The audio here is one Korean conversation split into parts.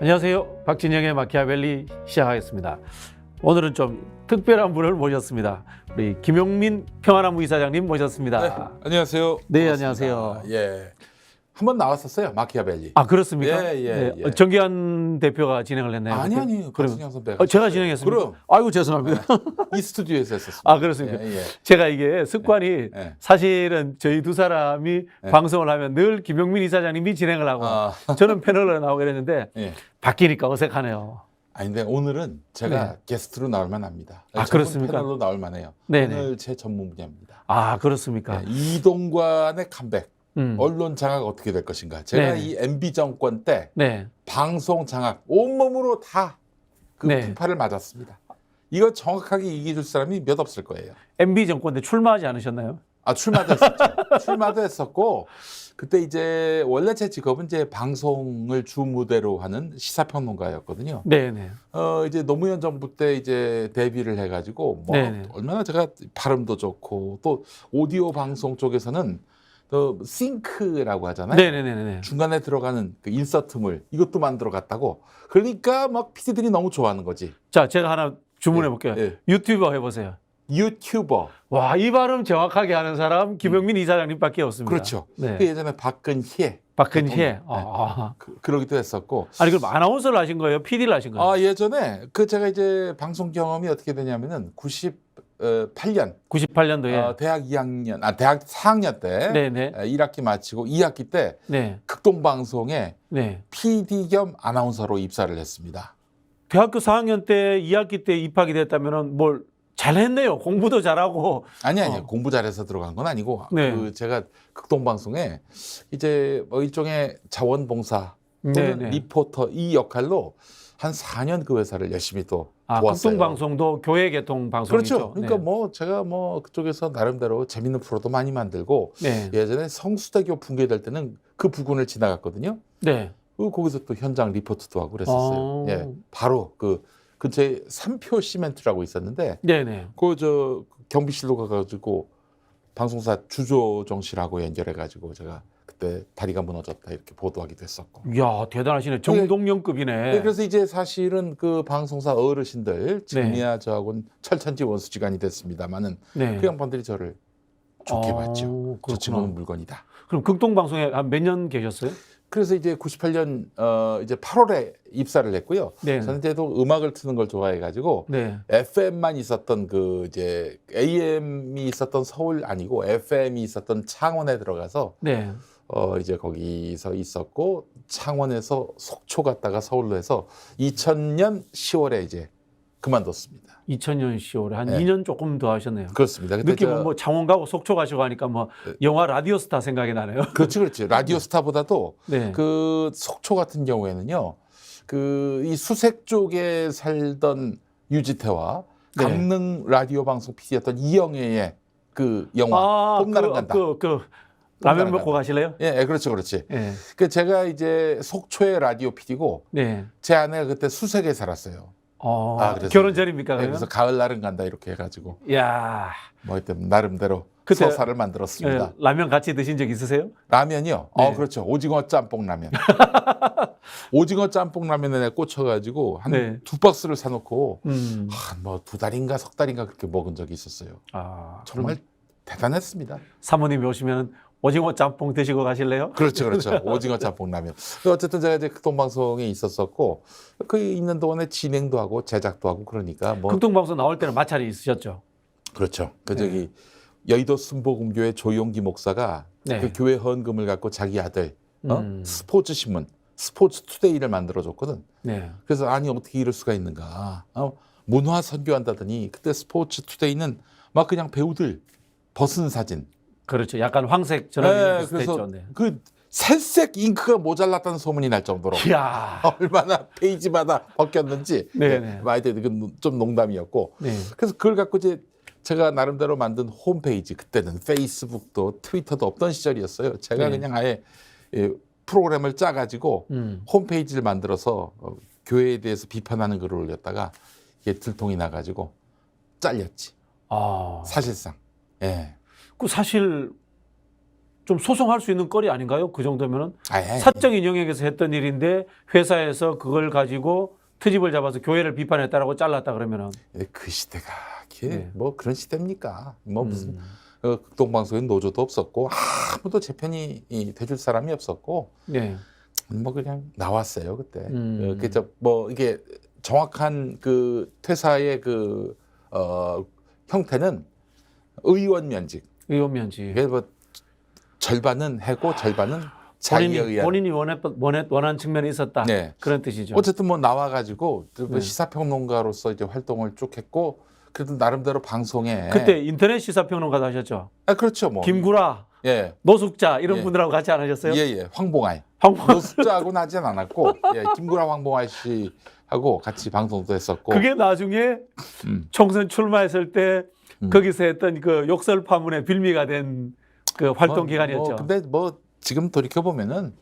안녕하세요. 박진영의 마키아벨리 시작하겠습니다. 오늘은 좀 특별한 분을 모셨습니다. 우리 김용민 평화나무 이사장님 모셨습니다. 네, 안녕하세요. 네, 반갑습니다. 안녕하세요. 예, 한번 나왔었어요, 마키아벨리. 아, 그렇습니까? 예. 정기환 대표가 진행을 했나요? 아니, 그럼 박승영 선배가. 제가 진행했습니다. 그럼 아이고 죄송합니다. 이 스튜디오에서 했었습니다. 아, 그렇습니까? 예. 제가 이게 습관이 예. 사실은 저희 두 사람이 예. 방송을 하면 늘 김용민 이사장님이 진행을 하고 아, 저는 패널로 나오게 됐는데 예. 바뀌니까 어색하네요. 아닌데 오늘은 제가 네. 게스트로 나올 만합니다. 아, 저는 그렇습니까? 패널로 나올 만해요. 네네. 오늘 제 전문 분야입니다. 아, 그렇습니까? 예, 이동관의 컴백. 언론 장악 어떻게 될 것인가. 제가 네. 이 MB 정권 때 네. 방송 장악 온몸으로 다 그 네. 풍파를 맞았습니다. 이거 정확하게 얘기해 줄 사람이 몇 없을 거예요. MB 정권 때 출마하지 않으셨나요? 아, 출마도 했었죠. 출마도 했었고, 그때 이제 원래 제 직업은 이제 방송을 주 무대로 하는 시사평론가였거든요. 네네. 이제 노무현 정부 때 이제 데뷔를 해가지고, 뭐 네네. 얼마나 제가 발음도 좋고, 또 오디오 방송 쪽에서는 또 싱크라고 하잖아요. 네네네네. 중간에 들어가는 그 인서트물 이것도 만들어 갔다고. 그러니까 막 PD들이 너무 좋아하는 거지. 자, 제가 하나 주문해 볼게요. 예. 유튜버 해보세요. 유튜버. 와, 이 발음 정확하게 하는 사람 김용민 이사장님밖에 없습니다. 그렇죠. 네. 그 예전에 박근혜. 박근혜. 네. 그러기도 했었고. 아니 그럼 아나운서를 하신 거예요? PD를 하신 거예요? 아, 예전에 그 제가 이제 방송 경험이 어떻게 되냐면은 98년 98년도에. 대학 2학년 대학 4학년 때 네네. 1학기 마치고 2학기 때 네. 극동방송에 네. PD 겸 아나운서로 입사를 했습니다. 대학교 4학년 때 2학기 때 입학이 됐다면은 뭘 잘했네요. 공부도 잘하고. 아니요. 공부 잘해서 들어간 건 아니고 네. 그 제가 극동방송에 이제 뭐 일종의 자원봉사 또는 네네. 리포터 이 역할로 한 4년 그 회사를 열심히 또 아, 도왔어요. 극동방송도 교회 개통 방송이죠. 그렇죠. 그러니까 네. 뭐 제가 뭐 그쪽에서 나름대로 재밌는 프로도 많이 만들고 네. 예전에 성수대교 붕괴될 때는 그 부근을 지나갔거든요. 네. 거기서 또 현장 리포트도 하고 그랬었어요. 예, 바로 그 근처에 삼표 시멘트라고 있었는데 네네. 그 경비실로 가가지고 방송사 주조정실하고 연결해가지고 제가 그때 다리가 무너졌다 이렇게 보도하기도 했었고. 이야, 대단하시네. 정동영급이네. 네, 그래서 이제 사실은 그 방송사 어르신들 지금이야 저하고는 철천지 원수지간이 됐습니다만은 네. 그 양반들이 저를 좋게 봤죠. 저 그렇구나. 친구는 물건이다. 그럼 극동방송에 한 몇 년 계셨어요? 그래서 이제 98년 이제 8월에 입사를 했고요. 네. 저는 이제도 음악을 트는 걸 좋아해가지고 네. FM만 있었던 그 이제 AM이 있었던 서울 아니고 FM이 있었던 창원에 들어가서 네. 이제 거기서 있었고 창원에서 속초 갔다가 서울로 해서 2000년 10월에 이제 그만뒀습니다. 2000년 10월에 한 네. 2년 조금 더 하셨네요. 그렇습니다. 그때 느낌은 뭐 창원 가고 속초 가시고 하니까 뭐 영화 라디오스타 생각이 나네요. 그렇지. 라디오 스타보다도 네. 그 속초 같은 경우에는요. 그 이 수색 쪽에 살던 유지태와 네. 강릉 라디오 방송 PD였던 이영애의 그 영화 봄날은 간다. 라면 봄날은 먹고 간다. 가실래요? 예, 그렇지. 예. 그 제가 이제 속초의 라디오 PD고 네. 제 아내가 그때 수색에 살았어요. 그래서 결혼 전입니까? 네, 그러면? 그래서 가을날은 간다 이렇게 해가지고 야, 뭐 하여튼 나름대로 그때- 서사를 만들었습니다. 예, 라면 같이 드신 적 있으세요? 라면이요? 네. 그렇죠. 오징어 짬뽕 라면. 오징어 짬뽕 라면에 꽂혀가지고 한 네. 2박스를 사놓고 뭐 2달인가 3달인가 그렇게 먹은 적이 있었어요. 정말 대단했습니다. 사모님이 오시면 오징어 짬뽕 드시고 가실래요? 그렇죠. 오징어 짬뽕 라면. 어쨌든 제가 이제 극동방송에 있었었고 그 있는 동안에 진행도 하고 제작도 하고 그러니까 뭐 극동방송 나올 때는 마찰이 있으셨죠? 그렇죠. 저기 여의도 순복음교회 조용기 목사가 네. 그 교회 헌금을 갖고 자기 아들 스포츠 신문 스포츠 투데이를 만들어줬거든. 네. 그래서 아니 어떻게 이럴 수가 있는가? 문화 선교한다더니 그때 스포츠 투데이는 막 그냥 배우들 벗은 사진. 그렇죠. 약간 황색 전화기 비슷했죠. 그래서 네. 그 새색 잉크가 모자랐다는 소문이 날 정도로 이야. 얼마나 페이지마다 벗겼는지. 네네. 많이들 좀 농담이었고. 네. 그래서 그걸 갖고 이제 제가 나름대로 만든 홈페이지 그때는 페이스북도 트위터도 없던 시절이었어요. 제가 네. 그냥 아예 프로그램을 짜가지고 홈페이지를 만들어서 교회에 대해서 비판하는 글을 올렸다가 이게 들통이 나가지고 잘렸지. 사실상. 예. 그 사실 좀 소송할 수 있는 거리 아닌가요? 그 정도면은 아예. 사적인 영역에서 했던 일인데 회사에서 그걸 가지고 트집을 잡아서 교회를 비판했다라고 잘랐다 그러면은 그 시대가 이게 네. 뭐 그런 시대입니까? 뭐 무슨 극동방송엔 노조도 없었고 아무도 제 편이 돼줄 사람이 없었고 네. 뭐 그냥 나왔어요 그때. 그저 뭐 이게 정확한 그 퇴사의 그 형태는 의원 면직. 의원 면직. 이게 뭐 절반은 해고 절반은 자기에 의한. 본인이 원한 측면이 있었다. 네. 그런 뜻이죠. 어쨌든 뭐 나와가지고 네. 시사평론가로서 이제 활동을 쭉 했고 그래도 나름대로 방송에 그때 인터넷 시사평론가도 하셨죠. 그렇죠 뭐 김구라, 예. 노숙자 이런 예. 분들하고 같이 안 하셨어요? 예. 황봉아이 황봉- 노숙자하고는 하진 않았고 김구라 황봉아이 씨하고 같이 방송도 했었고 그게 나중에 음. 총선 출마했을 때 거기서 했던 그 욕설 파문의 빌미가 된 그 활동 기간이었죠. 근데 뭐 지금 돌이켜 보면은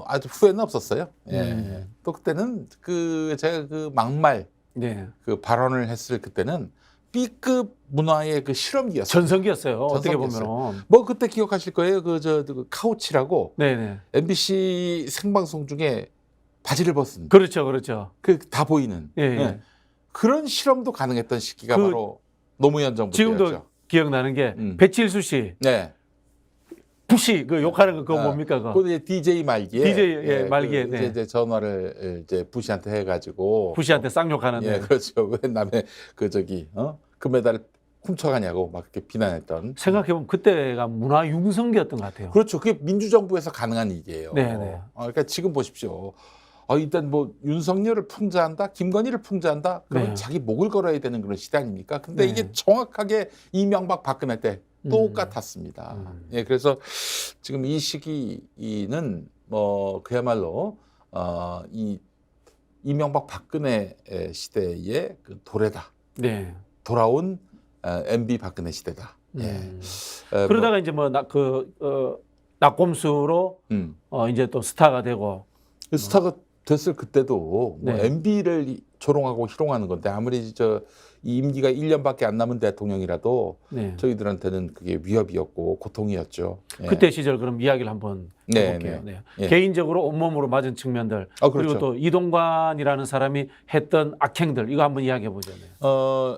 아주 후회는 없었어요. 예. 또 그때는 그 제가 그 막말 네. 그 발언을 했을 그때는 B급 문화의 그 실험기였어요. 전성기였어요. 어떻게 전성기였어요. 보면은. 뭐 그때 기억하실 거예요. 그 카우치라고 네네. MBC 생방송 중에 바지를 벗은 그렇죠, 그렇죠. 그 다 보이는 예, 예. 그런 실험도 가능했던 시기가 그 바로 노무현 정부였죠. 지금도 기억나는 게 음. 배칠수 씨, 네. 부시 그 욕하는 거 그거 뭡니까 그거? 그 이제 DJ 말기에 DJ 말기에, 네. 이제 전화를 이제 부시한테 해가지고 부시한테 쌍욕하는. 예, 그렇죠. 왜 남의 그 저기 금메달을 훔쳐가냐고 막 이렇게 비난했던. 생각해보면 그때가 문화 융성기였던 것 같아요. 그렇죠. 그게 민주정부에서 가능한 일이에요. 네네. 그러니까 지금 보십시오. 일단 뭐 윤석열을 풍자한다, 김건희를 풍자한다, 그러면 네. 자기 목을 걸어야 되는 그런 시대 아닙니까? 근데 네. 이게 정확하게 이명박 박근혜 때 똑같았습니다. 예, 그래서 지금 이 시기는 뭐 그야말로 이 이명박 박근혜 시대의 그 도래다. 네. 돌아온 MB 박근혜 시대다. 예. 그러다가 이제 낙곰수로 이제 또 스타가 되고. 스타가 됐을 그때도 뭐 네. MB를 조롱하고 희롱하는 건데 아무리 이 임기가 1년밖에 안 남은 대통령이라도 네. 저희들한테는 그게 위협이었고 고통이었죠. 예. 그때 시절 그럼 이야기를 한번 네, 해볼게요. 네. 네. 예. 개인적으로 온몸으로 맞은 측면들 그렇죠. 그리고 또 이동관이라는 사람이 했던 악행들 이거 한번 이야기해 보죠.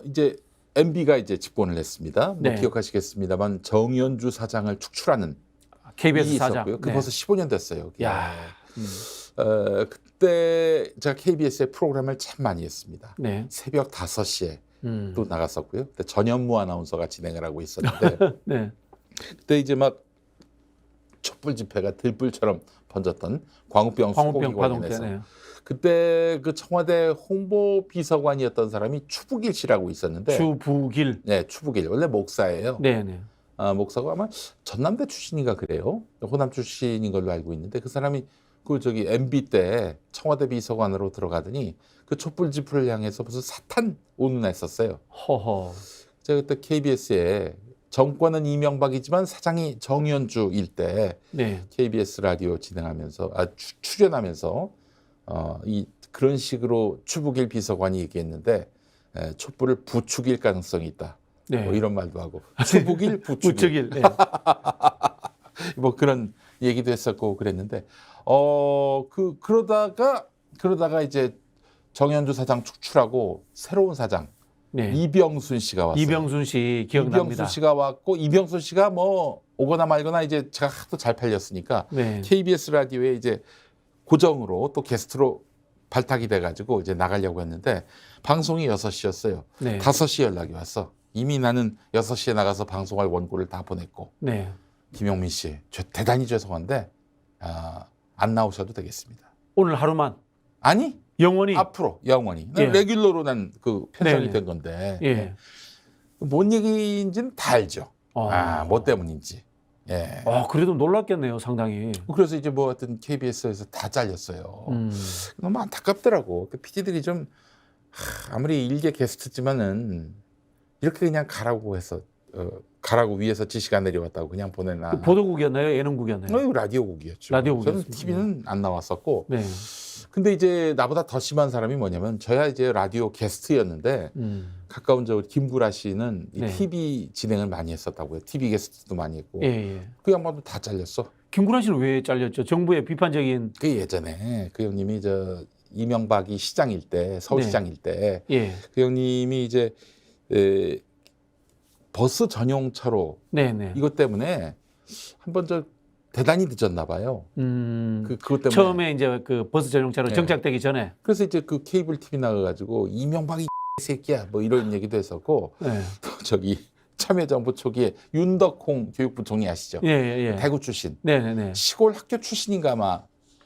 이제 MB가 이제 집권을 했습니다. 뭐 네. 기억하시겠습니다만 정연주 사장을 축출하는 KBS 일이 사장. 있었고요. 그 네. 벌써 15년 됐어요. 그게. 야. 그때 제가 KBS의 프로그램을 참 많이 했습니다. 네. 새벽 5시에 또 나갔었고요. 그때 전현무 아나운서가 진행을 하고 있었는데 네. 그때 이제 막 촛불 집회가 들불처럼 번졌던 광우병 수고기 광우병 파동 때. 관련해서 네. 그때 그 청와대 홍보 비서관이었던 사람이 추북일 씨라고 있었는데 주부길. 네, 추북일 원래 목사예요. 네, 네. 목사가 아마 전남대 출신인가 그래요. 호남 출신인 걸로 알고 있는데 그 사람이 그 저기 MB 때 청와대 비서관으로 들어가더니 그 촛불 집회를 향해서 무슨 사탄 운운했었어요. 허허. 제가 그때 KBS에 정권은 이명박이지만 사장이 정연주일 때 네. KBS 라디오 진행하면서 출연하면서 그런 식으로 추북일 비서관이 얘기했는데 촛불을 부추길 가능성이 있다. 네. 뭐 이런 말도 하고 추북일 부추길 부추길. 네. 뭐 그런 얘기도 했었고 그랬는데 그러다가 이제 정연주 사장 축출하고 새로운 사장 네. 이병순 씨가 왔어요. 이병순 씨 기억납니다. 이병순 씨가 왔고 이병순 씨가 뭐 오거나 말거나 이제 제가 하도 잘 팔렸으니까 네. KBS 라디오에 이제 고정으로 또 게스트로 발탁이 돼가지고 이제 나가려고 했는데 방송이 6시였어요. 네. 5시 연락이 왔어. 이미 나는 6시에 나가서 방송할 원고를 다 보냈고 네. 김용민 씨 대단히 죄송한데 안 나오셔도 되겠습니다. 오늘 하루만 아니 영원히. 앞으로 영원히 예. 레귤러로 난 그 편성이 네네. 된 건데 예. 뭔 얘기인지는 다 알죠. 뭐 때문인지. 예. 그래도 놀랐겠네요, 상당히. 그래서 이제 뭐 하여튼 KBS에서 다 잘렸어요. 너무 안타깝더라고. 그 PD들이 좀 아무리 일개 게스트지만은 이렇게 그냥 가라고 해서 가라고 위에서 지시가 내려왔다고 그냥 보내나. 보도국이었나요? 예능국이었나요? 라디오국이었죠. 라디오국이었습니다. 저는 TV는 안 나왔었고. 네. 근데 이제 나보다 더 심한 사람이 뭐냐면 저야 이제 라디오 게스트였는데 가까운 저 김구라 씨는 이 네. TV 진행을 많이 했었다고요. TV 게스트도 많이 했고 예, 예. 그 양반도 다 잘렸어. 김구라 씨는 왜 잘렸죠? 정부의 비판적인 그 예전에 그 형님이 저 이명박이 시장일 때 서울시장일 때 그 예. 형님이 이제 버스 전용차로 네, 네. 이것 때문에 한번 저 대단히 늦었나 봐요. 그것 때문에 처음에 이제 그 버스 전용차로 네. 정착되기 전에 그래서 이제 그 케이블 TV 나가가지고 이명박이 새끼야 뭐 이런 얘기도 했었고 네. 또 저기 참여정부 초기에 윤덕홍 교육부 총리 아시죠? 예, 예, 예. 대구 출신 네, 네, 네. 시골 학교 출신인가 아마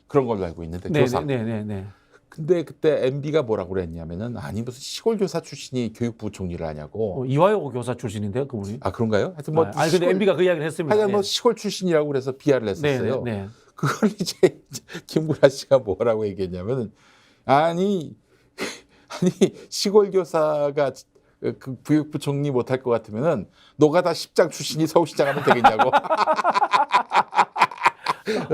그런 걸로 알고 있는데 네, 교사. 네, 네, 네. 근데 그때 MB가 뭐라고 그랬냐면은 아니 무슨 시골 교사 출신이 교육부 총리를 하냐고. 이화여고 교사 출신인데요, 그분이. 아 그런가요? 하여튼 뭐 아니 근데 MB가 그 이야기를 했습니다. 하여간 뭐 예. 시골 출신이라고 그래서 비하를 했었어요. 네, 네, 네. 그걸 이제 김구라 씨가 뭐라고 얘기했냐면은 아니 시골 교사가 그 교육부 총리 못할 것 같으면은 노가다 10장 출신이 서울시장 하면 되겠냐고.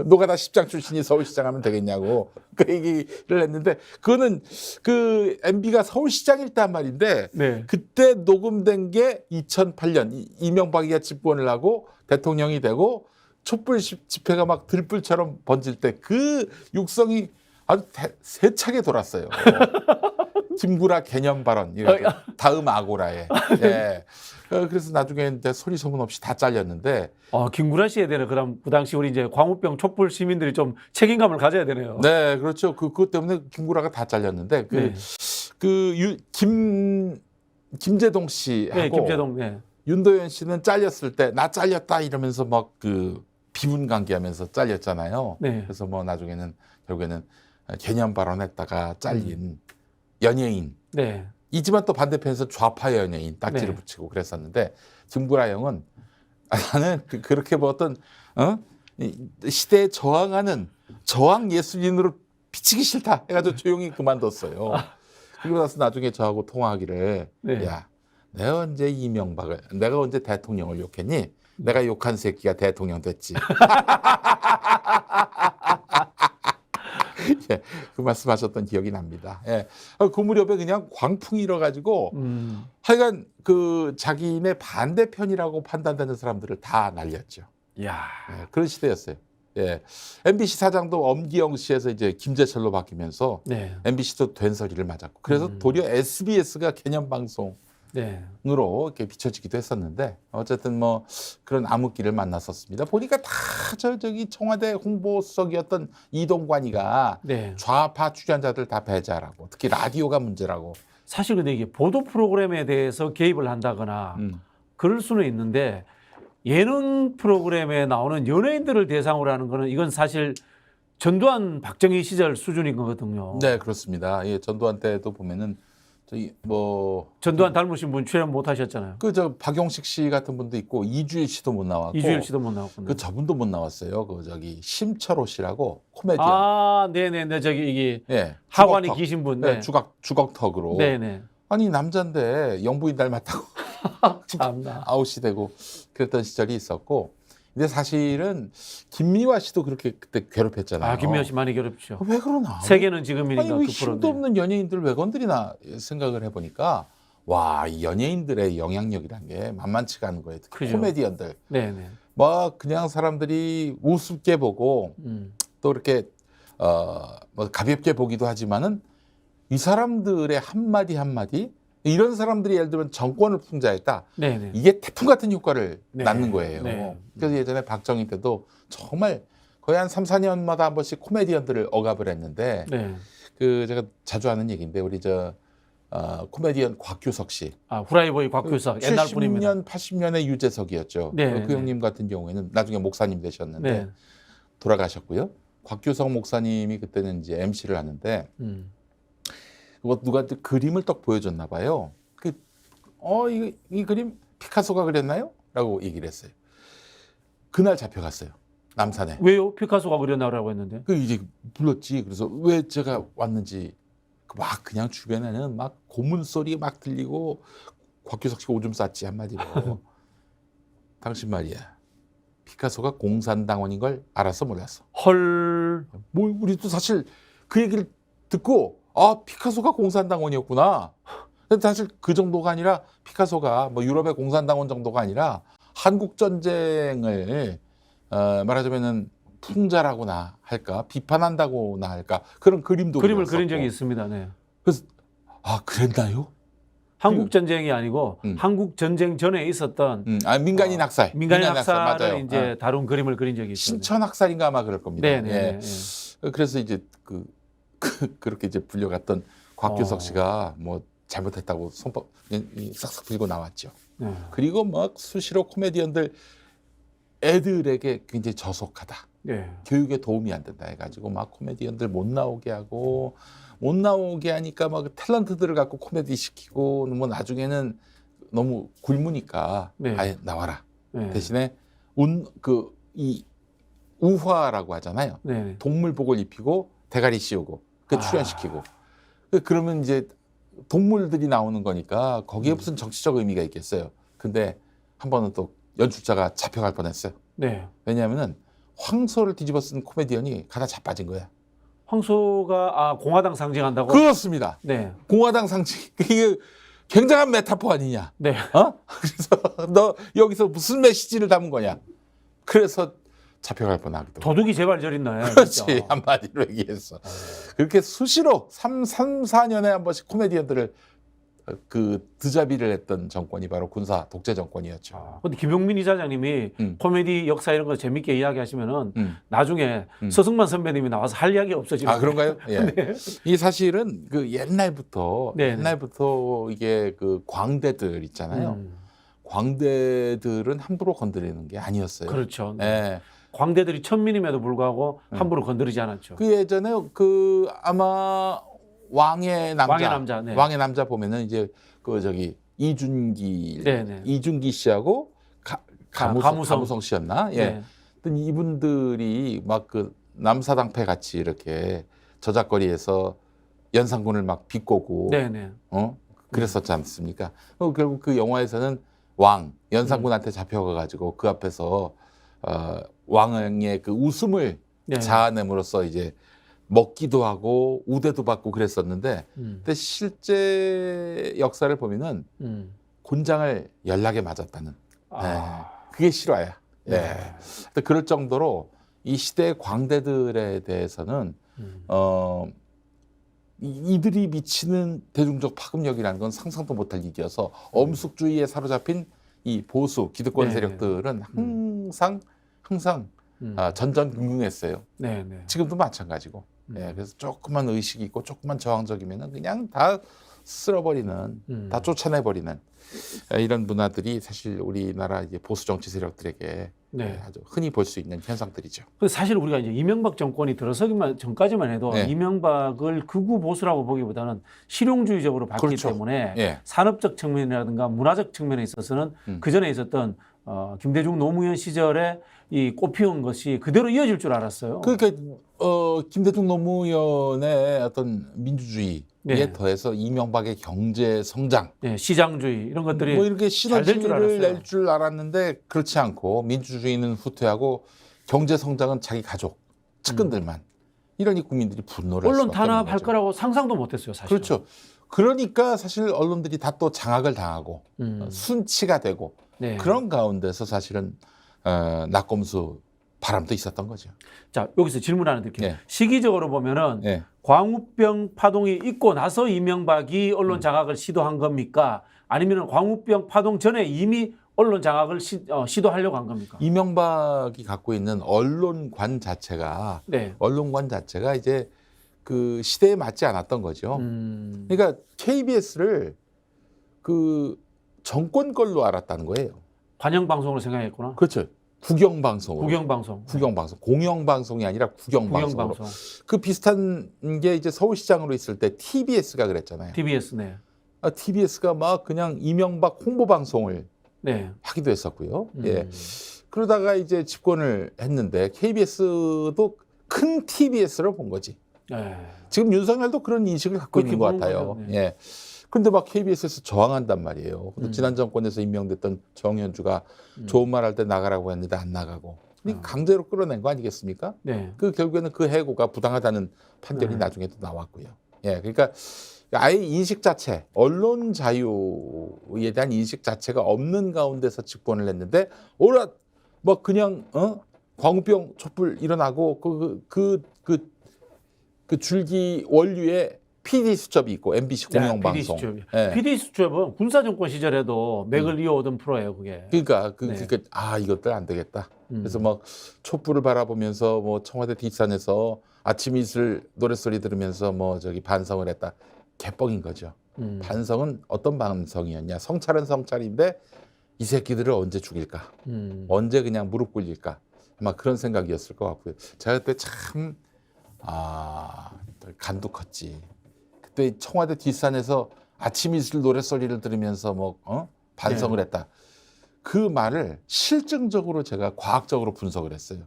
노가다 10장 출신이 서울시장 하면 되겠냐고 그 얘기를 했는데 그거는 그 MB가 서울시장일 때 한 말인데 네. 그때 녹음된 게 2008년 이명박이가 집권을 하고 대통령이 되고 촛불 집회가 막 들불처럼 번질 때 그 육성이 아주 세차게 돌았어요. 김구라 개념 발언 이래서 다음 아고라에. 예. 그래서 나중에 이제 소리 소문 없이 다 잘렸는데. 김구라 씨에 대한 그럼 그 당시 우리 이제 광우병 촛불 시민들이 좀 책임감을 가져야 되네요. 네, 그렇죠. 그것 때문에 김구라가 다 잘렸는데 네. 김재동 씨하고 네, 김재동. 네. 윤도현 씨는 잘렸을 때 나 잘렸다 이러면서 막 그 비분 관계하면서 잘렸잖아요. 네. 그래서 뭐 나중에는 결국에는 개념 발언했다가 잘린 연예인. 네. 이지만 또 반대편에서 좌파 연예인 딱지를 네. 붙이고 그랬었는데 김구라 형은 나는 그렇게 뭐 어떤 이 시대에 저항하는 저항 예술인으로 비치기 싫다 해가지고 조용히 그만뒀어요. 그리고 나서 나중에 저하고 통화하기를 네. 야 내가 언제 이명박을 내가 언제 대통령을 욕했니? 내가 욕한 새끼가 대통령 됐지. 예, 그 말씀하셨던 기억이 납니다. 예, 그 무렵에 그냥 광풍이 일어가지고 하여간 그 자기네 반대편이라고 판단되는 사람들을 다 날렸죠. 야. 예, 그런 시대였어요. 예, MBC 사장도 엄기영 씨에서 이제 김재철로 바뀌면서 네. MBC도 된소리를 맞았고 그래서 도리어 SBS가 개념 방송으로 네. 이렇게 비춰지기도 했었는데 어쨌든 뭐 그런 암흑기를 만났었습니다. 보니까 다 저기 청와대 홍보수석이었던 이동관이가 네. 좌파 출연자들 다 배제하라고 특히 라디오가 문제라고. 사실 근데 이게 보도 프로그램에 대해서 개입을 한다거나 그럴 수는 있는데 예능 프로그램에 나오는 연예인들을 대상으로 하는 거는 이건 사실 전두환 박정희 시절 수준인 거거든요. 네 그렇습니다. 예, 전두환 때도 보면은 저기 뭐 전두환 닮으신 분 출연 못 하셨잖아요. 그 저 박용식 씨 같은 분도 있고 이주일 씨도 못 나왔고 이주일 씨도 못 나왔군요. 그 저분도 못 나왔어요. 그 저기 심철호 씨라고 코미디언. 아, 네네네. 저기 이게 예, 하관이 주걱턱. 기신 분. 네, 주걱턱으로. 네네. 아니 남자인데 영부인 닮았다고 참나. 아웃이 되고 그랬던 시절이 있었고. 근데 사실은 김미화 씨도 그렇게 그때 괴롭혔잖아요. 아, 김미화 씨 많이 괴롭히죠. 왜 그러나? 세계는 지금이니까 아니 왜 그 힘도 프로네. 없는 연예인들 왜 건드리나 생각을 해보니까 와, 이 연예인들의 영향력이란 게 만만치가 않은 거예요. 특히 그죠. 코미디언들. 네네. 뭐 그냥 사람들이 우습게 보고 또 이렇게 뭐 가볍게 보기도 하지만은 이 사람들의 한마디 한마디 이런 사람들이 예를 들면 정권을 풍자했다. 네네. 이게 태풍 같은 효과를 네. 낳는 거예요. 네. 그래서 예전에 박정희 때도 정말 거의 한 3, 4년마다 한 번씩 코미디언들을 억압을 했는데 네. 그 제가 자주 하는 얘기인데 우리 저 코미디언 곽규석 씨. 아, 후라이보이 곽규석 옛날 분입니다. 70년, 80년의 유재석이었죠. 네, 그 네. 형님 같은 경우에는 나중에 목사님 되셨는데 네. 돌아가셨고요. 곽규석 목사님이 그때는 이제 MC를 하는데 뭐 누가 그림을 딱 보여줬나 봐요. 이 그림 피카소가 그렸나요? 라고 얘기를 했어요. 그날 잡혀갔어요. 남산에. 왜요? 피카소가 그렸나라고 했는데. 그 이제 불렀지. 그래서 왜 제가 왔는지 막 그냥 주변에는 막 고문 소리 막 들리고 곽규석 씨가 오줌 쌌지 한마디로. 당신 말이야. 피카소가 공산당원인 걸 알았어 몰랐어. 헐. 뭐 우리도 사실 그 얘기를 듣고 피카소가 공산당원이었구나. 근데 사실 그 정도가 아니라 피카소가 뭐 유럽의 공산당원 정도가 아니라 한국 전쟁을 말하자면은 풍자라고나 할까 비판한다고나 할까 그런 그림을 그린 적이 있습니다. 네. 그래서 그랬나요? 한국 전쟁이 아니고 한국 전쟁 전에 있었던 민간인 학살, 민간인 학살을 맞아요. 이제 다룬 그림을 그린 적이 있어요. 신천 학살인가 아마 그럴 겁니다. 네네. 예. 그래서 이제 그렇게 이제 불려갔던 곽규석 씨가 뭐 잘못했다고 손법 싹싹 빌고 나왔죠. 그리고 막 수시로 코미디언들 애들에게 굉장히 저속하다. 네. 교육에 도움이 안 된다 해가지고 막 코미디언들 못 나오게 하고 못 나오게 하니까 막 탤런트들을 갖고 코미디 시키고 뭐 나중에는 너무 굶으니까 네. 아예 나와라. 네. 대신에 이 우화라고 하잖아요. 네. 동물복을 입히고 대가리 씌우고 출연시키고 그러면 이제 동물들이 나오는 거니까 거기에 무슨 정치적 의미가 있겠어요. 근데 한 번은 또 연출자가 잡혀갈 뻔했어요. 네. 왜냐하면은 황소를 뒤집어 쓴 코미디언이 가다 자빠진 거야. 황소가 공화당 상징한다고? 그렇습니다. 네. 공화당 상징 이게 굉장한 메타포 아니냐? 네. 그래서 너 여기서 무슨 메시지를 담은 거냐? 그래서 잡혀갈 뻔하기도. 도둑이 제발 저릿나요? 그렇지 한마디로 얘기했어. 그렇게 수시로 4년에 한 번씩 코미디언들을 드자비를 했던 정권이 바로 군사 독재 정권이었죠. 근데 김용민 이사장님이 코미디 역사 이런 거 재밌게 이야기하시면은 나중에 서승만 선배님이 나와서 할 이야기 없어지는. 그런가요? 예. 네. 이 사실은 옛날부터 이게 광대들 있잖아요. 광대들은 함부로 건드리는 게 아니었어요. 그렇죠. 예. 광대들이 천민임에도 불구하고 함부로 건드리지 않았죠. 예전에 아마 왕의 남자 네. 왕의 남자 보면은 이제 이준기 씨하고 가무성 씨였나? 예. 네. 이분들이 막 남사당패 같이 이렇게 저작거리에서 연산군을 막 비꼬고 그랬었지 않습니까? 결국 그 영화에서는 연산군한테 잡혀가가지고 그 앞에서 왕의 그 웃음을 자아냄으로써 이제 먹기도 하고 우대도 받고 그랬었는데 근데 실제 역사를 보면은 곤장을 연락에 맞았다는 그게 실화야. 예. 그럴 정도로 이 시대의 광대들에 대해서는 이들이 미치는 대중적 파급력이라는 건 상상도 못할 일이어서 엄숙주의에 사로잡힌 이 보수 기득권 세력들은 항상 전전긍긍했어요. 지금도 마찬가지고. 그래서 조금만 의식이 있고 조금만 저항적이면 그냥 다 쓸어버리는, 다 쫓아내버리는 이런 문화들이 사실 우리나라 이제 보수 정치 세력들에게 아주 흔히 볼 수 있는 현상들이죠. 사실 우리가 이제 이명박 정권이 들어서기만 전까지만 해도 이명박을 극우 보수라고 보기보다는 실용주의적으로 봤기 때문에 산업적 측면이라든가 문화적 측면에 있어서는 그 전에 있었던 김대중 노무현 시절에 이 꽃피운 것이 그대로 이어질 줄 알았어요. 그러니까 김대중 노무현의 어떤 민주주의에 더해서 이명박의 경제 성장, 시장주의 이런 것들이 뭐 이렇게 시너지를 낼 줄 알았는데 그렇지 않고 민주주의는 후퇴하고 경제 성장은 자기 가족, 측근들만 이러니 국민들이 분노를 언론 탄압할 거라고 상상도 못했어요, 사실. 그렇죠. 그러니까 사실 언론들이 다 또 장악을 당하고 순치가 되고 그런 가운데서 사실은 낙검수 바람도 있었던 거죠. 자, 여기서 질문 하나 드릴게요. 시기적으로 보면은 광우병 파동이 있고 나서 이명박이 언론 장악을 시도한 겁니까? 아니면 광우병 파동 전에 이미 언론 장악을 시도하려고 한 겁니까? 이명박이 갖고 있는 언론관 자체가 이제 그 시대에 맞지 않았던 거죠. 그러니까 KBS를 그 정권 걸로 알았다는 거예요. 관영 방송으로 생각했구나. 그렇죠. 국영방송. 공영방송이 아니라 국영방송으로. 그 비슷한 게 이제 서울시장으로 있을 때 TBS가 그랬잖아요. TBS, TBS가 막 그냥 이명박 홍보 방송을 하기도 했었고요. 그러다가 이제 집권을 했는데 KBS도 큰 TBS로 본 거지. 지금 윤석열도 그런 인식을 갖고 있는 것 같아요. 그런데 막 KBS에서 저항한단 말이에요. 지난 정권에서 임명됐던 정현주가 좋은 말 할 때 나가라고 했는데 안 나가고 강제로 끌어낸 거 아니겠습니까? 그 결국에는 그 해고가 부당하다는 판결이 나중에도 나왔고요. 예, 그러니까 아예 인식 자체, 언론 자유에 대한 인식 자체가 없는 가운데서 집권을 했는데 오라 뭐 그냥 광우병 촛불 일어나고 그 줄기 원류에 PD 수첩이 있고 MBC 공영방송. PD 수첩. 예. PD 수첩은 군사 정권 시절에도 맥을 이어오던 프로예요, 그게. 그러니까 네. 이것들 안 되겠다. 그래서 막 촛불을 바라보면서 뭐 청와대 뒷산에서 아침 이슬 노랫소리 들으면서 뭐 저기 반성을 했다. 개뻥인 거죠. 반성은 어떤 반성이었냐? 성찰은 성찰인데 이 새끼들을 언제 죽일까? 언제 그냥 무릎 꿇릴까? 아마 그런 생각이었을 것 같고요. 제가 그때 참 간도 컸지. 그때 청와대 뒷산에서 아침 이슬 노랫소리를 들으면서 뭐 반성을 했다. 그 말을 실증적으로 제가 과학적으로 분석을 했어요.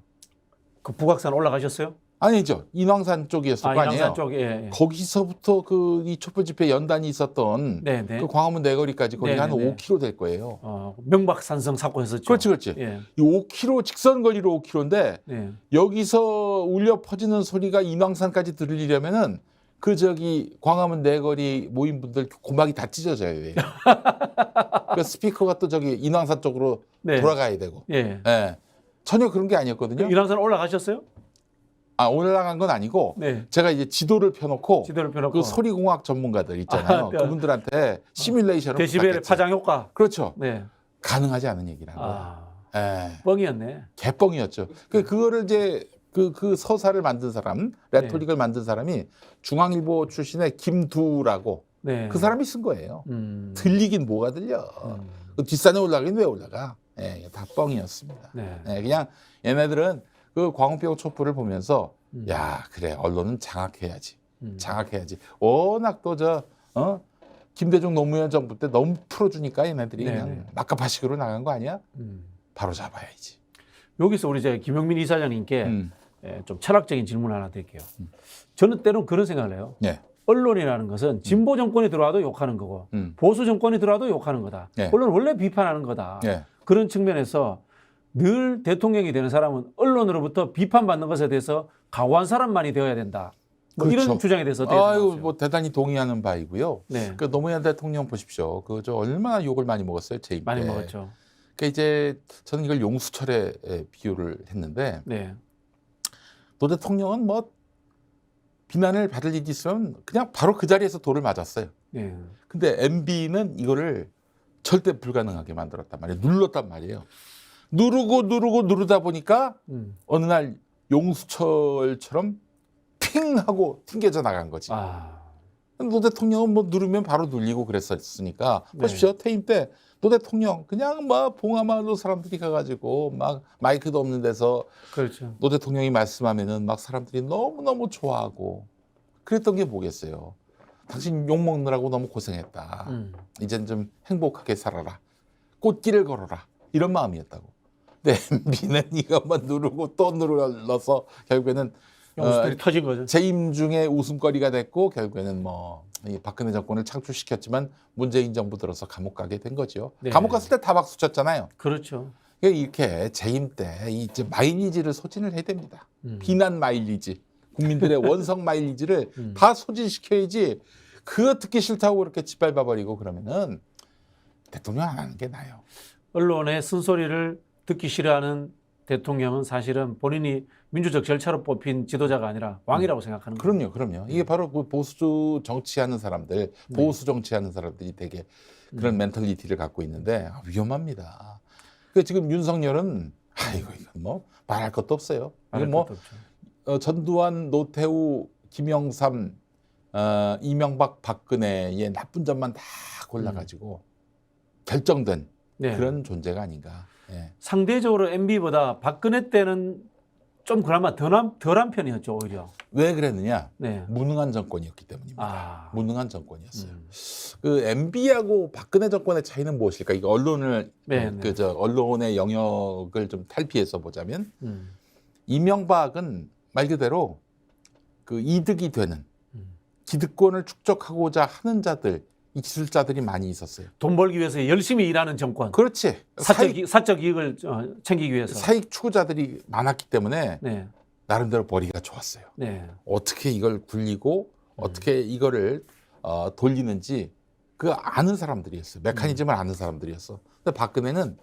그 북악산 올라가셨어요? 아니죠. 인왕산 쪽이었을 거 아니에요. 인왕산 쪽에. 예. 거기서부터 이 촛불 집회 연단이 있었던 네네. 그 광화문 내거리까지 거기 한 네네네. 5km 될 거예요. 명박산성 사고 했었죠. 그렇지. 예. 이 5km 직선 거리로 5km인데 예. 여기서 울려 퍼지는 소리가 인왕산까지 들리려면은 그 저기 광화문 내거리 모인 분들 고막이 다 찢어져야 돼요. 그 스피커가 또 저기 인왕산 쪽으로 네. 돌아가야 되고. 예. 예. 전혀 그런 게 아니었거든요. 인왕산 올라가셨어요? 올라간 건 아니고 네. 제가 이제 지도를 펴놓고 지도를 펴놓고 그 소리공학 전문가들 있잖아요. 그분들한테 시뮬레이션을 데시벨의 부탁했지. 파장 효과. 그렇죠. 네. 가능하지 않은 얘기라고. 예. 뻥이었네. 개뻥이었죠. 그거를 이제 그 서사를 만든 사람, 레토릭을 만든 사람이 중앙일보 출신의 김두라고 네. 그 사람이 쓴 거예요. 들리긴 뭐가 들려. 그 뒷산에 올라가긴 왜 올라가. 예, 다 뻥이었습니다. 네. 예, 그냥 얘네들은 그 광우병 촛불을 보면서 야 그래 언론은 장악해야지. 장악해야지. 워낙 또 김대중 노무현 정부 때 너무 풀어주니까 얘네들이 그냥 막가파식으로 나간 거 아니야? 바로 잡아야지. 여기서 우리 이제 김용민 이사장님께 좀 철학적인 질문 하나 드릴게요. 저는 때론 그런 생각을 해요. 네. 언론이라는 것은 진보 정권이 들어와도 욕하는 거고 보수 정권이 들어와도 욕하는 거다. 네. 언론은 원래 비판하는 거다. 네. 그런 측면에서 늘 대통령이 되는 사람은 언론으로부터 비판받는 것에 대해서 각오한 사람만이 되어야 된다. 뭐 그렇죠. 이런 주장에 대해서 어떻게 아유 생각하세요? 뭐 대단히 동의하는 바이고요. 네. 그 노무현 대통령 보십시오. 저 얼마나 욕을 많이 먹었어요 재임 때. 많이 먹었죠. 그러니까 이제 저는 이걸 용수철에 비유를 했는데 네. 노 대통령은 뭐 비난을 받을 일이 있으면 그냥 바로 그 자리에서 돌을 맞았어요. 네. 근데 MB는 이거를 절대 불가능하게 만들었단 말이에요. 눌렀단 말이에요. 누르다 보니까 어느 날 용수철처럼 핑 하고 튕겨져 나간 거지. 노 대통령은 뭐 누르면 바로 눌리고 그랬었으니까 보십시오. 퇴임 때 노 대통령 그냥 막 봉하마을로 사람들이 가가지고 막 마이크도 없는 데서 그렇죠. 노 대통령이 말씀하면은 막 사람들이 너무너무 좋아하고 그랬던 게 뭐겠어요. 당신 욕 먹느라고 너무 고생했다. 이젠 좀 행복하게 살아라. 꽃길을 걸어라. 이런 마음이었다고. 근데 MB는 이것만 누르고 또 눌러서 결국에는 터진 거죠. 재임 중에 웃음거리가 됐고 결국에는 뭐 이 박근혜 정권을 창출시켰지만 문재인 정부 들어서 감옥 가게 된 거죠. 네. 감옥 갔을 때 다 박수 쳤잖아요. 그렇죠. 이렇게 재임 때 이제 마일리지를 소진을 해야 됩니다. 비난 마일리지, 국민들의 원성 마일리지를 다 소진시켜야지. 그거 듣기 싫다고 그렇게 짓밟아버리고 그러면은 대통령 안 하는 게 나아요. 언론의 쓴소리를 듣기 싫어하는 대통령은 사실은 본인이 민주적 절차로 뽑힌 지도자가 아니라 왕이라고 생각하는 거예요. 그럼요. 이게 바로 그 보수 정치하는 사람들, 보수 정치하는 사람들이 되게 그런 멘탈리티를 갖고 있는데 위험합니다. 그 지금 윤석열은 이거 뭐 말할 것도 없어요. 이거 뭐 전두환, 노태우, 김영삼, 이명박, 박근혜의 나쁜 점만 다 골라가지고 결정된 그런 존재가 아닌가. 예. 상대적으로 MB보다 박근혜 때는 좀 그나마 덜한 편이었죠, 오히려. 왜 그랬느냐? 네. 무능한 정권이었기 때문입니다. 무능한 정권이었어요. 그 MB하고 박근혜 정권의 차이는 무엇일까? 이거 언론을 언론의 영역을 좀 탈피해서 보자면 이명박은 말 그대로 그 이득이 되는 기득권을 축적하고자 하는 자들, 이 기술자들이 많이 있었어요. 돈 벌기 위해서 열심히 일하는 정권. 그렇지. 사적 이익을 챙기기 위해서. 사익 추구자들이 많았기 때문에 네. 나름대로 벌이가 좋았어요. 네. 어떻게 이걸 굴리고 어떻게 이거를 돌리는지 그 아는 사람들이었어요. 메커니즘을 아는 사람들이었어. 근데 박근혜는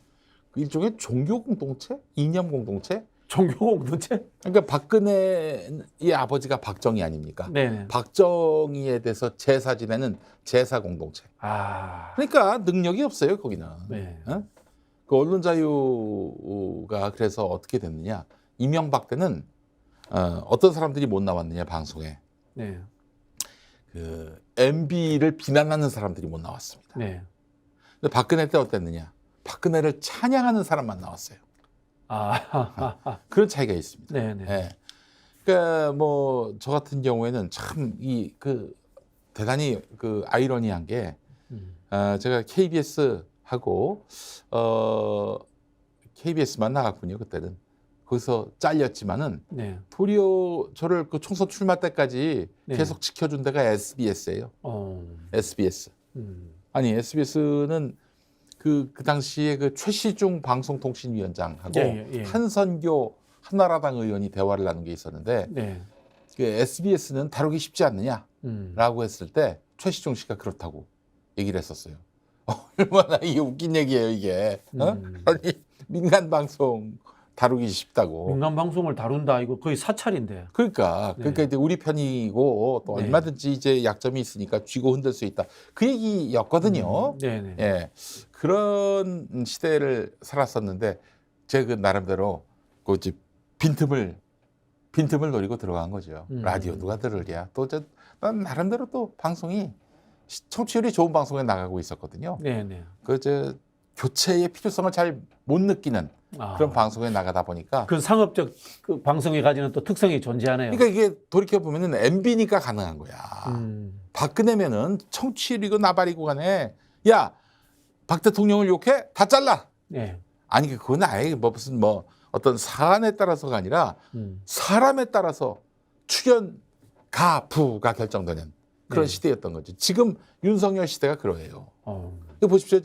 그 일종의 종교 공동체, 이념 공동체. 종교 공동체? 그러니까 박근혜의 아버지가 박정희 아닙니까? 네. 박정희에 대해서 제사 지내는 제사 공동체. 아. 그러니까 능력이 없어요 거기는. 네. 어? 그 언론 자유가 그래서 어떻게 됐느냐? 이명박 때는 어떤 사람들이 못 나왔느냐 방송에. 네. 그 MB를 비난하는 사람들이 못 나왔습니다. 네. 근데 박근혜 때 어땠느냐? 박근혜를 찬양하는 사람만 나왔어요. 그런 차이가 있습니다. 네. 네. 예. 그러니까 뭐 저 같은 경우에는 참 이 그 대단히 그 아이러니한 게 제가 KBS 하고 KBS만 나갔군요 그때는. 거기서 잘렸지만은 네. 도리어 저를 그 총선 출마 때까지 네. 계속 지켜준 데가 SBS예요. SBS. 아니 SBS는 그 당시에 그 최시중 방송통신위원장하고 예. 한선교 한나라당 의원이 대화를 나눈 게 있었는데 네. 그 SBS는 다루기 쉽지 않느냐라고 했을 때 최시중 씨가 그렇다고 얘기를 했었어요. 얼마나 이게 웃긴 얘기예요 이게. 아니 민간 방송 다루기 쉽다고. 민간 방송을 다룬다 이거 거의 사찰인데. 그러니까 이제 우리 편이고 또 네. 얼마든지 이제 약점이 있으니까 쥐고 흔들 수 있다. 그 얘기였거든요. 네네. 예, 그런 시대를 살았었는데 제가 그 나름대로 그 이제 빈틈을 노리고 들어간 거죠. 라디오 누가 들으랴. 또 난 나름대로 또 방송이 청취율이 좋은 방송에 나가고 있었거든요. 네네. 그 교체의 필요성을 잘 못 느끼는 그런 방송에 나가다 보니까 그 상업적 그 방송이 가지는 또 특성이 존재하네요. 그러니까 이게 돌이켜 보면은 MB니까 가능한 거야. 박근혜면은 청취율이고 나발이고 간에 야, 박 대통령을 욕해? 다 잘라. 네. 아니 그건 아예 무슨 어떤 사안에 따라서가 아니라 사람에 따라서 출연 가부가 결정되는 그런 네. 시대였던 거지. 지금 윤석열 시대가 그러해요. 이거 보십시오.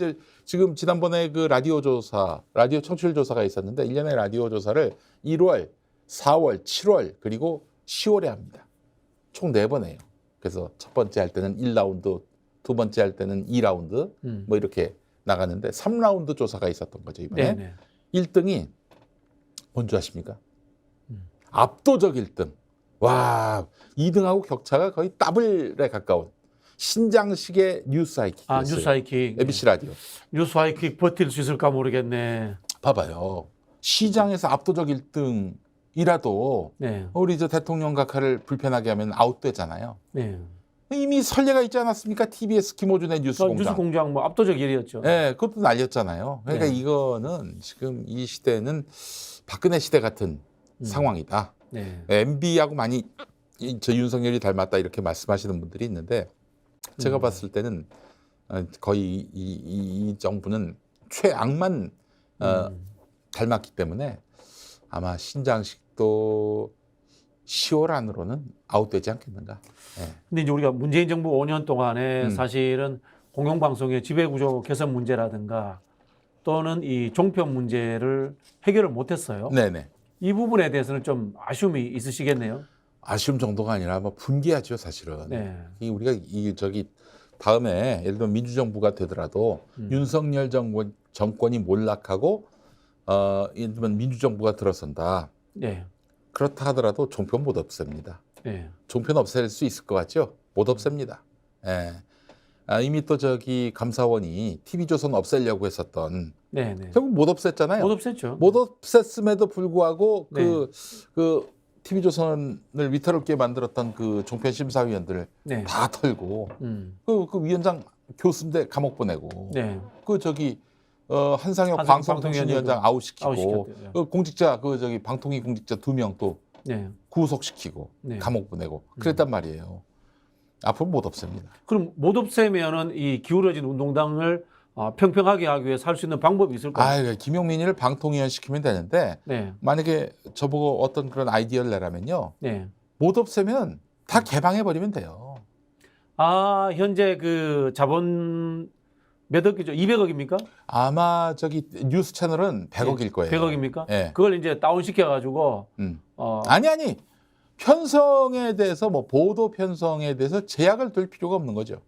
지금 지난번에 그 라디오 청취율 조사가 있었는데 1년의 라디오 조사를 1월, 4월, 7월 그리고 10월에 합니다. 총 4번 해요. 그래서 첫 번째 할 때는 1라운드, 두 번째 할 때는 2라운드 뭐 이렇게 나가는데 3라운드 조사가 있었던 거죠 이번에. 네네. 1등이 뭔지 아십니까? 압도적 1등. 와, 2등하고 격차가 거의 더블에 가까운 신장식의 뉴스 하이킥. 뉴스 하이킥. MBC 라디오. 뉴스 하이킥 버틸 수 있을까 모르겠네. 봐봐요. 시장에서 압도적 1등이라도 네. 우리 대통령 각하를 불편하게 하면 아웃되잖아요. 네. 이미 선례가 있지 않았습니까? TBS 김호준의 뉴스공장. 뉴스공장 뭐 압도적 1위였죠. 네, 그것도 날렸잖아요. 그러니까 네. 이거는 지금 이 시대는 박근혜 시대 같은 상황이다. 네. MB하고 많이 저 윤석열이 닮았다 이렇게 말씀하시는 분들이 있는데 제가 봤을 때는 거의 이 정부는 최악만 닮았기 때문에 아마 신장식도 10월 안으로는 아웃되지 않겠는가. 네. 근데 이제 우리가 문재인 정부 5년 동안에 사실은 공영방송의 지배구조 개선 문제라든가 또는 이 종편 문제를 해결을 못했어요. 네네. 이 부분에 대해서는 좀 아쉬움이 있으시겠네요. 아쉬움 정도가 아니라 분개하죠 사실은. 네. 우리가 다음에 예를 들면 민주정부가 되더라도 윤석열 정권이 몰락하고 예를 들면 민주정부가 들어선다. 네. 그렇다 하더라도 종편 못 없앱니다. 네. 종편 없앨 수 있을 것 같죠? 못 없앱니다. 예. 이미 또 감사원이 TV조선 없애려고 했었던 네. 네. 결국 못 없앴잖아요. 못 없앴죠. 못 없앴음에도 불구하고 네. 그 TV조선을 위태롭게 만들었던 그 종편 심사위원들 네. 다 털고 그 위원장 교수인데 감옥 보내고 네. 한상혁 방송통신위원장 아웃시키고 공직자 방통위 공직자 2명 또 네. 구속시키고 네. 감옥 보내고 그랬단 말이에요. 앞으로 못 없앱니다. 그럼 못 없애면은 이 기울어진 운동당을 평평하게 하기 위해서 할 수 있는 방법이 있을까요? 김용민이를 방통위원 시키면 되는데 네. 만약에 저보고 어떤 그런 아이디어를 내라면요. 네. 못 없애면 다 개방해 버리면 돼요. 현재 그 자본 몇 억이죠? 200억입니까? 아마 뉴스 채널은 100억일 거예요. 100억입니까? 네. 그걸 이제 다운 시켜 가지고 아니 편성에 대해서 뭐 보도 편성에 대해서 제약을 둘 필요가 없는 거죠.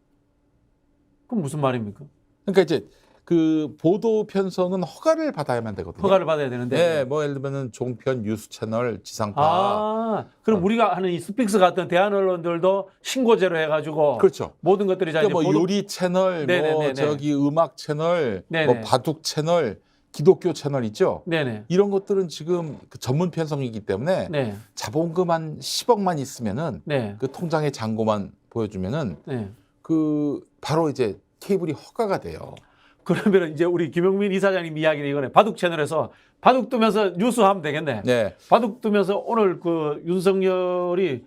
그럼 무슨 말입니까? 그러니까 이제 그 보도 편성은 허가를 받아야만 되거든요. 허가를 받아야 되는데. 네, 뭐 예를 들면은 종편, 뉴스 채널, 지상파. 그럼 우리가 하는 이 스픽스 같은 대한 언론들도 신고제로 해가지고 그렇죠. 모든 것들이 자 그러니까 이제 뭐 요리 채널, 네네네네. 뭐 저기 음악 채널, 네네. 뭐 바둑 채널, 기독교 채널 있죠. 네네. 이런 것들은 지금 그 전문 편성이기 때문에 네. 자본금 한 10억만 있으면은 네. 그 통장에 잔고만 보여주면은 네. 그 바로 이제 케이블이 허가가 돼요. 그러면 이제 우리 김용민 이사장님 이야기는 이거네. 바둑 채널에서 바둑 두면서 뉴스 하면 되겠네. 네. 바둑 두면서 오늘 그 윤석열이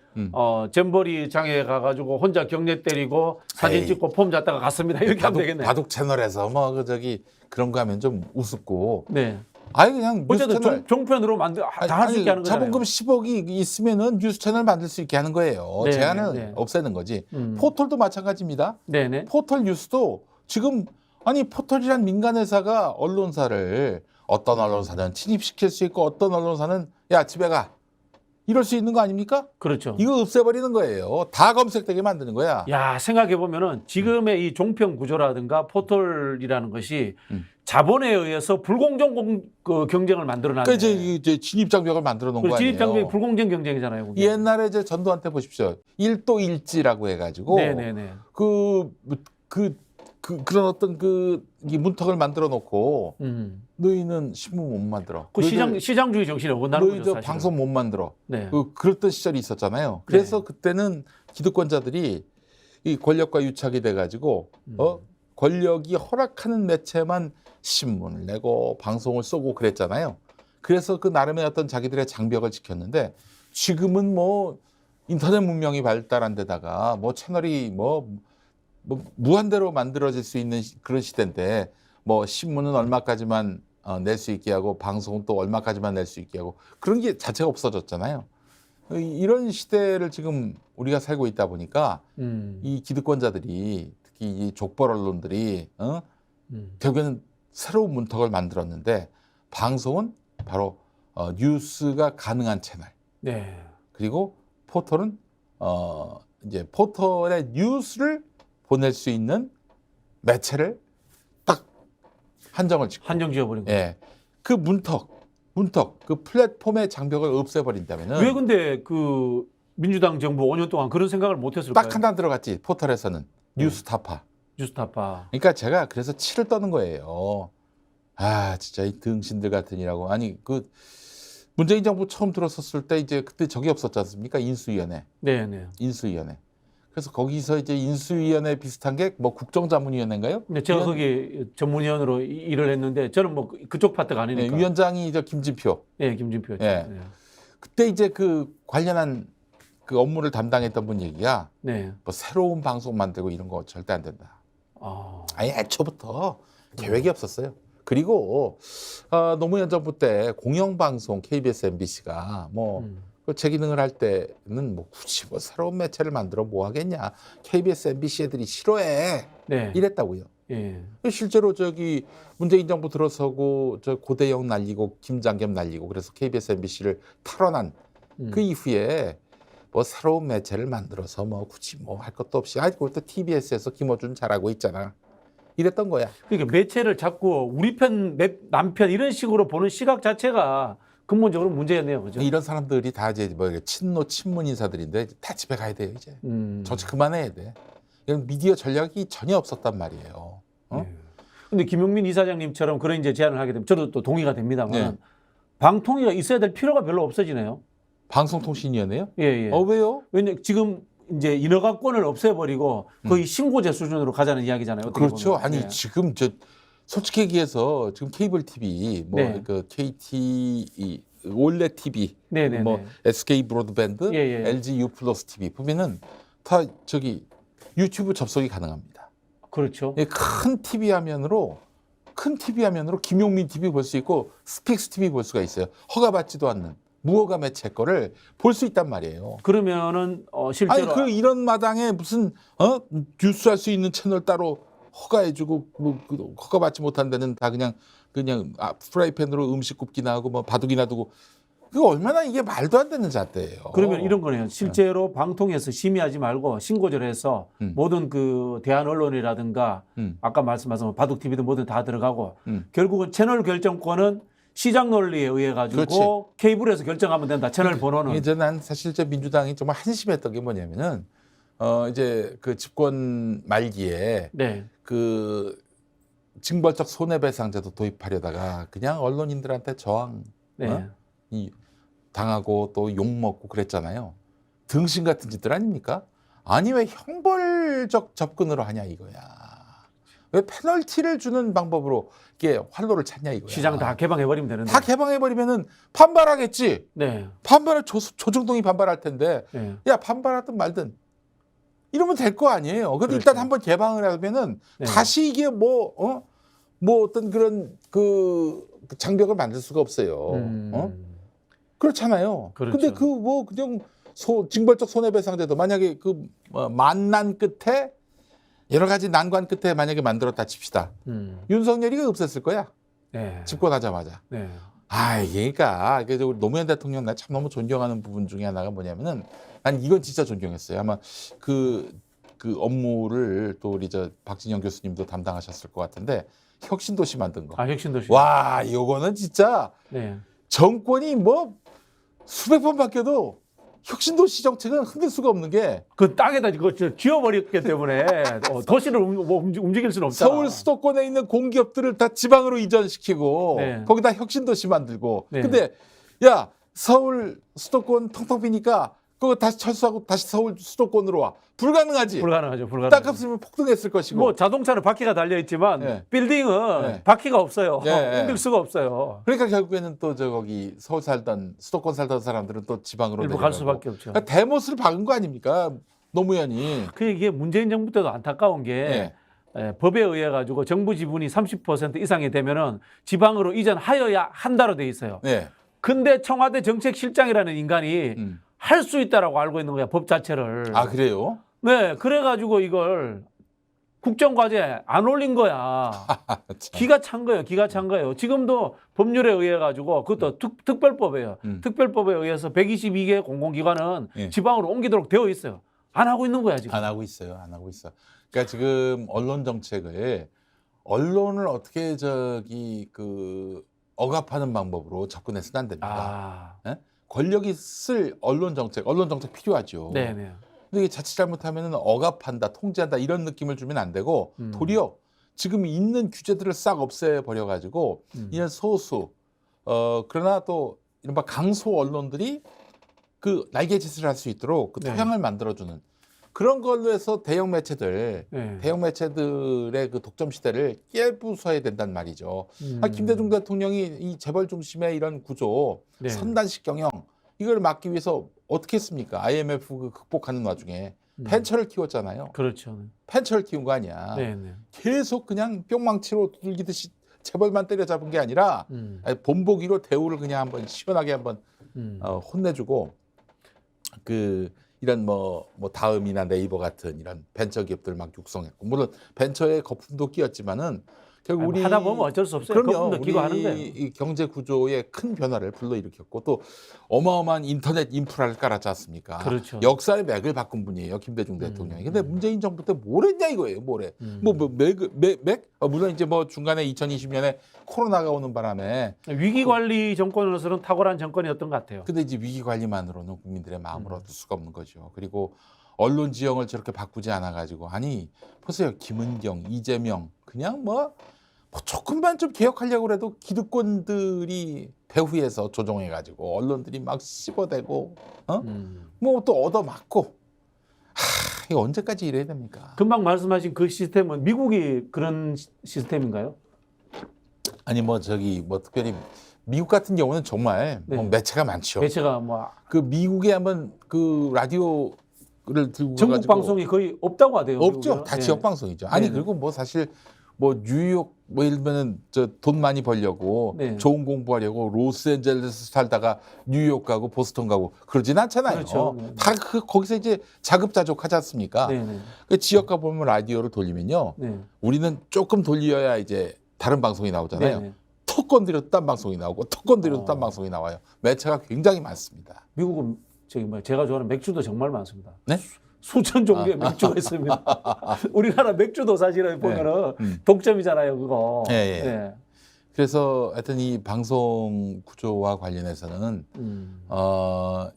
잼버리 장에 가가지고 혼자 경례 때리고 사진 에이. 찍고 폼 잡다가 갔습니다. 이렇게 하면 되겠네. 바둑 채널에서 뭐 그 저기 그런 거 하면 좀 우습고. 네. 아예 그냥 뉴스 어쨌든 채널 종편으로 다 할 수 있게 하는 거잖아요. 자본금 10억이 있으면은 뉴스 채널 만들 수 있게 하는 거예요. 네, 제한을 네. 없애는 거지. 포털도 마찬가지입니다. 네네. 포털 뉴스도 지금 아니 포털이란 민간 회사가 언론사를 어떤 언론사는 침입시킬 수 있고 어떤 언론사는 야 집에 가 이럴 수 있는 거 아닙니까? 그렇죠. 이거 없애버리는 거예요. 다 검색되게 만드는 거야. 야, 생각해 보면은 지금의 이 종편 구조라든가 포털이라는 것이 자본에 의해서 불공정 경쟁을 만들어놨네. 그러니까 이제 진입장벽을 만들어 놓은 거 아니에요. 진입장벽이 불공정 경쟁이잖아요. 그게. 옛날에 이제 전두환 때 보십시오. 일도일지라고 해가지고 네네네. 그런 어떤 이 문턱을 만들어 놓고 너희는 신문 못 만들어. 그 시장주의 정신이 어긋나는 거죠. 너희도 사실은. 방송 못 만들어. 네. 그랬던 시절이 있었잖아요. 그래서 그때는 기득권자들이 이 권력과 유착이 돼가지고 권력이 허락하는 매체만 신문을 내고 방송을 쏘고 그랬잖아요. 그래서 그 나름의 어떤 자기들의 장벽을 지켰는데 지금은 뭐 인터넷 문명이 발달한 데다가 뭐 채널이 뭐 무한대로 만들어질 수 있는 그런 시대인데 뭐 신문은 얼마까지만 낼 수 있게 하고 방송은 또 얼마까지만 낼 수 있게 하고 그런 게 자체가 없어졌잖아요. 이런 시대를 지금 우리가 살고 있다 보니까 이 기득권자들이 특히 이 족벌 언론들이 결국에는 새로운 문턱을 만들었는데 방송은 바로 뉴스가 가능한 채널. 네. 그리고 포털은 이제 포털의 뉴스를 보낼 수 있는 매체를 딱 한정을 짓고 한정 지어버린 거예요. 예. 그 문턱 그 플랫폼의 장벽을 없애버린다면은 왜 근데 그 민주당 정부 5년 동안 그런 생각을 못 했을까요? 딱 하나 들어갔지. 포털에서는 뉴스타파. 뉴스타파. 그러니까 제가 그래서 치를 떠는 거예요. 아, 진짜 이 등신들 같으니라고. 아니, 그 문재인 정부 처음 들어섰을 때 이제 그때 적이 없었지 않습니까? 인수위원회. 네, 네. 인수위원회. 그래서 거기서 이제 인수위원회 비슷한 게 뭐 국정자문위원회인가요? 네, 제가 거기 전문위원으로 일을 했는데 저는 뭐 그쪽 파트가 아니니까. 네, 위원장이 저 김진표. 네, 김진표. 예. 네. 그때 이제 그 관련한 그 업무를 담당했던 분 얘기가 네. 뭐 새로운 방송 만들고 이런 거 절대 안 된다. 아예 애초부터 계획이 없었어요. 그리고 노무현 정부 때 공영방송 KBS, MBC가 뭐 제 기능을 할 때는 뭐 굳이 뭐 새로운 매체를 만들어 뭐 하겠냐. KBS, MBC 애들이 싫어해. 네. 이랬다고요. 예. 실제로 저기 문재인 정부 들어서고 저 고대영 날리고 김장겸 날리고 그래서 KBS, MBC를 탈원한 그 이후에 뭐 새로운 매체를 만들어서 뭐 굳이 뭐 할 것도 없이 그것도 TBS에서 김어준 잘하고 있잖아. 이랬던 거야. 그러니까 매체를 자꾸 우리 편, 남편 이런 식으로 보는 시각 자체가 근본적으로 문제였네요. 그죠? 이런 사람들이 다 이제 뭐 친문 인사들인데 다 집에 가야 돼요 이제. 정치 그만해야 돼. 이런 미디어 전략이 전혀 없었단 말이에요. 근데 김용민 이사장님처럼 그런 이제 제안을 하게 되면 저도 또 동의가 됩니다만 네. 방통위가 있어야 될 필요가 별로 없어지네요. 방송통신위원회요? 예, 예. 왜요? 왜냐 지금 이제 인허가권을 없애버리고 거의 신고제 수준으로 가자는 이야기잖아요. 어떻게 그렇죠. 보면. 아니 네. 지금 저 솔직히 얘기해서 지금 케이블 TV 뭐 네. 그 KT 올레 TV 네네네. 뭐 SK 브로드밴드, 예, 예. LG U 플러스 TV 보면은 다 저기 유튜브 접속이 가능합니다. 그렇죠. 예, 큰 TV 화면으로 김용민 TV 볼 수 있고 스픽스 TV 볼 수가 있어요. 허가받지도 않는 무허가 매체 거를 볼 수 있단 말이에요. 그러면은 실제로 아니 이런 마당에 무슨 뉴스 할 수 있는 채널 따로 허가해주고 뭐 허가받지 못한 데는 다 그냥 프라이팬으로 음식 굽기나 하고 뭐 바둑이나 두고 그거 얼마나 이게 말도 안 되는 잣대예요. 그러면 이런 거네요. 실제로 방통에서 심의하지 말고 신고를 해서 모든 그 대한 언론이라든가 아까 말씀하신 바둑 TV도 뭐든 다 들어가고 결국은 채널 결정권은 시장 논리에 의해 가지고 그렇지. 케이블에서 결정하면 된다. 채널 번호는. 이제 난 사실 저 민주당이 정말 한심했던 게 뭐냐면은 이제 그 집권 말기에 네. 그 징벌적 손해배상제도 도입하려다가 그냥 언론인들한테 저항 네. 이 당하고 또 욕 먹고 그랬잖아요. 등신 같은 짓들 아닙니까? 아니 왜 형벌적 접근으로 하냐 이거야. 왜 페널티를 주는 방법으로 이게 활로를 찾냐 이거야. 시장 다 개방해 버리면 되는데. 다 개방해버리면은 반발하겠지. 네. 반발을 조중동이 반발할 텐데 네. 야 반발하든 말든 이러면 될 거 아니에요. 그래도 그렇죠. 일단 한번 개방을 하면은 네. 다시 이게 뭐 어떤 그런 그 장벽을 만들 수가 없어요. 그렇잖아요. 그렇죠. 근데 그 뭐 그냥 징벌적 손해배상제도 만약에 그 만난 끝에 여러 가지 난관 끝에 만약에 만들었다 칩시다. 윤석열이가 없앴을 거야. 네. 집권하자마자. 네. 그러니까 그래서 우리 노무현 대통령 나 참 너무 존경하는 부분 중에 하나가 뭐냐면은 난 이건 진짜 존경했어요. 아마 그 업무를 또 우리 저 박진영 교수님도 담당하셨을 것 같은데 혁신도시 만든 거. 아, 혁신도시. 와, 이거는 진짜 네. 정권이 뭐 수백 번 바뀌어도 혁신도시 정책은 흔들 수가 없는 게 그 땅에다 이거 쥐어버렸기 때문에 도시를 움직일 수는 없잖아. 서울 수도권에 있는 공기업들을 다 지방으로 이전시키고 네. 거기다 혁신도시 만들고 네. 근데 야 서울 수도권 텅텅 비니까 그거 다시 철수하고 다시 서울 수도권으로 와 불가능하지. 불가능하죠. 땅값으면 폭등했을 것이고 뭐 자동차는 바퀴가 달려 있지만 네. 빌딩은 네. 바퀴가 없어요. 네. 옮길 수가 없어요. 그러니까 결국에는 또 저 거기 서울 살던 수도권 살던 사람들은 또 지방으로 일부 갈 내려가고. 수밖에 없죠. 그러니까 대못을 박은 거 아닙니까 노무현이. 그 이게 문재인 정부 때도 안타까운 게 네. 법에 의해 가지고 정부 지분이 30% 이상이 되면은 지방으로 이전하여야 한다로 돼 있어요. 네. 근데 청와대 정책실장이라는 인간이 할 수 있다라고 알고 있는 거야, 법 자체를. 아 그래요? 네, 그래가지고 이걸 국정과제 안 올린 거야. 기가 찬 거예요, 기가 찬 거예요. 지금도 법률에 의해 가지고 그것도 특별법이에요. 특별법에 의해서 122개 공공기관은 예. 지방으로 옮기도록 되어 있어요. 안 하고 있는 거야 지금. 안 하고 있어요. 안 하고 있어. 그러니까 지금 언론 정책을 언론을 어떻게 저기 그 억압하는 방법으로 접근해서는 안 됩니다. 아, 예? 권력이 쓸 언론 정책 필요하죠. 네네. 근데 이게 자칫 잘못하면 억압한다, 통제한다 이런 느낌을 주면 안 되고 도리어 지금 있는 규제들을 싹 없애 버려 가지고 이런 소수 그러나 또 이른바 강소 언론들이 그 날개짓을 할 수 있도록 그 네. 토양을 만들어주는 그런 걸로 해서 대형 매체들의 그 독점 시대를 깨부숴야 된단 말이죠. 김대중 대통령이 이 재벌 중심의 이런 구조, 네. 선단식 경영 이걸 막기 위해서 어떻게 했습니까? IMF 그 극복하는 와중에 펜처를 키웠잖아요. 그렇죠. 펜처를 키운 거 아니야. 네네. 계속 그냥 뿅망치로 두들기듯이 재벌만 때려잡은 게 아니라 아니, 본보기로 대우를 그냥 한번 시원하게 한번 혼내주고 그 이런 뭐 다음이나 네이버 같은 이런 벤처 기업들 막 육성했고 물론 벤처에 거품도 끼었지만은 결국 우리 하다 보면 어쩔 수 없어요. 그럼요. 거품도 끼고 하는데. 우리 이 경제 구조에 큰 변화를 불러일으켰고 또 어마어마한 인터넷 인프라를 깔았지 않습니까? 그렇죠. 역사의 맥을 바꾼 분이에요, 김대중 대통령이. 근데 문재인 정부 때 뭘 했냐 이거예요, 뭐래. 맥? 물론 이제 뭐 중간에 2020년에 코로나가 오는 바람에 위기 관리 정권으로서는 탁월한 정권이었던 것 같아요. 근데 이제 위기 관리만으로는 국민들의 마음을 얻을 수가 없는 거죠. 그리고 언론 지형을 저렇게 바꾸지 않아 가지고 아니 보세요, 김은경, 이재명 그냥 뭐 조금만 좀 개혁하려고 해도 기득권들이 배후에서 조종해 가지고 언론들이 막 씹어대고 뭐 또 얻어맞고 이거 언제까지 이래야 됩니까? 금방 말씀하신 그 시스템은 미국이 그런 시스템인가요? 아니 뭐 저기 뭐 특별히 미국 같은 경우는 정말 네. 뭐 매체가 많죠. 매체가 뭐 그 미국에 한번 그 라디오를 들고 전국 가지고 방송이 거의 없다고 하대요. 없죠. 미국은. 다 네. 지역 방송이죠. 아니 네. 그리고 뭐 사실 뭐 뉴욕 뭐 예를 들면은 저 돈 많이 벌려고 네. 좋은 공부하려고 로스앤젤레스 살다가 뉴욕 가고 보스턴 가고 그러진 않잖아요. 그렇죠. 네. 다 거기서 이제 자급자족하지 않습니까? 네, 네. 그 지역 가 보면 라디오를 돌리면요. 네. 우리는 조금 돌려야 이제 다른 방송이 나오잖아요. 네, 네. 턱 건드려도 딴 방송이 나오고 턱 건드려도 딴 방송이 나와요. 매체가 굉장히 많습니다. 미국은 저기 뭐 제가 좋아하는 맥주도 정말 많습니다. 네? 수천 종류의 맥주가 있습니다. 우리나라 맥주도 사실은 보면은 독점이잖아요, 그거. 예, 예. 그래서 하여튼 이 방송 구조와 관련해서는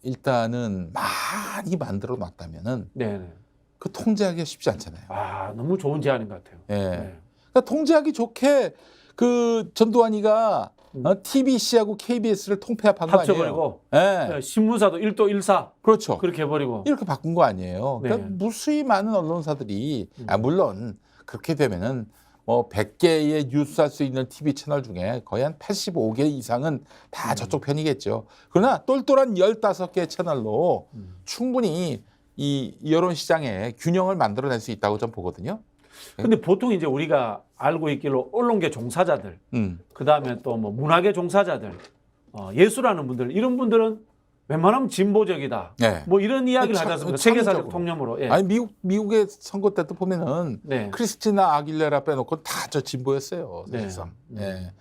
일단은 많이 만들어 놨다면은 네. 그 통제하기가 쉽지 않잖아요. 아, 너무 좋은 제안인 것 같아요. 예. 네. 그러니까 통제하기 좋게 그 전두환이가 TBC하고 KBS를 통폐합한 거 아니에요? 합쳐버리고 예. 신문사도 1도 1사 그렇죠. 그렇게 해버리고 이렇게 바꾼 거 아니에요. 그러니까 네. 무수히 많은 언론사들이 물론 그렇게 되면은 뭐 100개의 뉴스 할 수 있는 TV 채널 중에 거의 한 85개 이상은 다 저쪽 편이겠죠. 그러나 똘똘한 15개 채널로 충분히 이 여론 시장에 균형을 만들어낼 수 있다고 좀 보거든요. 근데 보통 이제 우리가 알고 있기로 언론계 종사자들, 그다음에 또 뭐 문화계 종사자들, 예술하는 분들 이런 분들은 웬만하면 진보적이다. 네. 뭐 이런 이야기를 하지 않습니까? 세계사적 통념으로. 예. 아니 미국의 선거 때도 보면은 네. 크리스티나 아길레라 빼놓고 다 저 진보였어요. 네. 사실상. 예.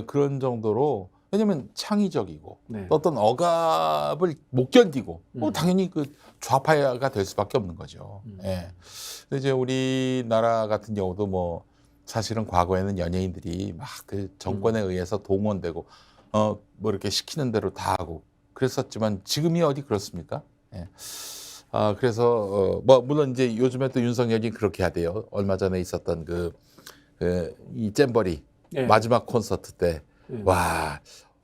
그런 정도로 왜냐하면 창의적이고 네. 또 어떤 억압을 못 견디고 당연히 그 좌파가 될 수밖에 없는 거죠. 예. 근데 이제 우리나라 같은 경우도 뭐 사실은 과거에는 연예인들이 막 그 정권에 의해서 동원되고 뭐 이렇게 시키는 대로 다 하고 그랬었지만 지금이 어디 그렇습니까? 예. 그래서 뭐 물론 이제 요즘에 또 윤석열이 그렇게 하대요. 얼마 전에 있었던 이 잼버리 네. 마지막 콘서트 때 와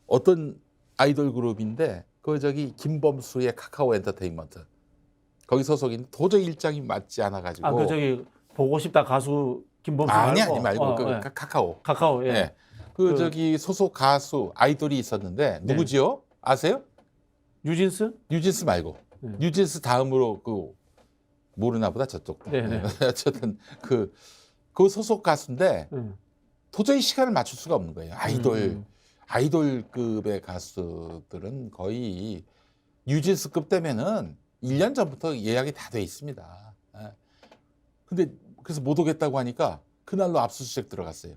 어떤 아이돌 그룹인데 그 저기 김범수의 카카오 엔터테인먼트 거기 소속인 도저히 일정이 맞지 않아 가지고 그 저기 보고 싶다 가수 김범수 아니 말고 그 예. 카카오 예. 예. 그 저기 소속 가수 아이돌이 있었는데 누구지요? 아세요? 뉴진스? 뉴진스 말고 뉴진스 다음으로 그 모르나 보다 저쪽. 네네. 어쨌든 그 소속 가수인데 도저히 시간을 맞출 수가 없는 거예요. 아이돌급의 가수들은 거의 뉴진스급 되면은 1년 전부터 예약이 다 돼 있습니다. 근데 그래서 못 오겠다고 하니까 그날로 압수수색 들어갔어요.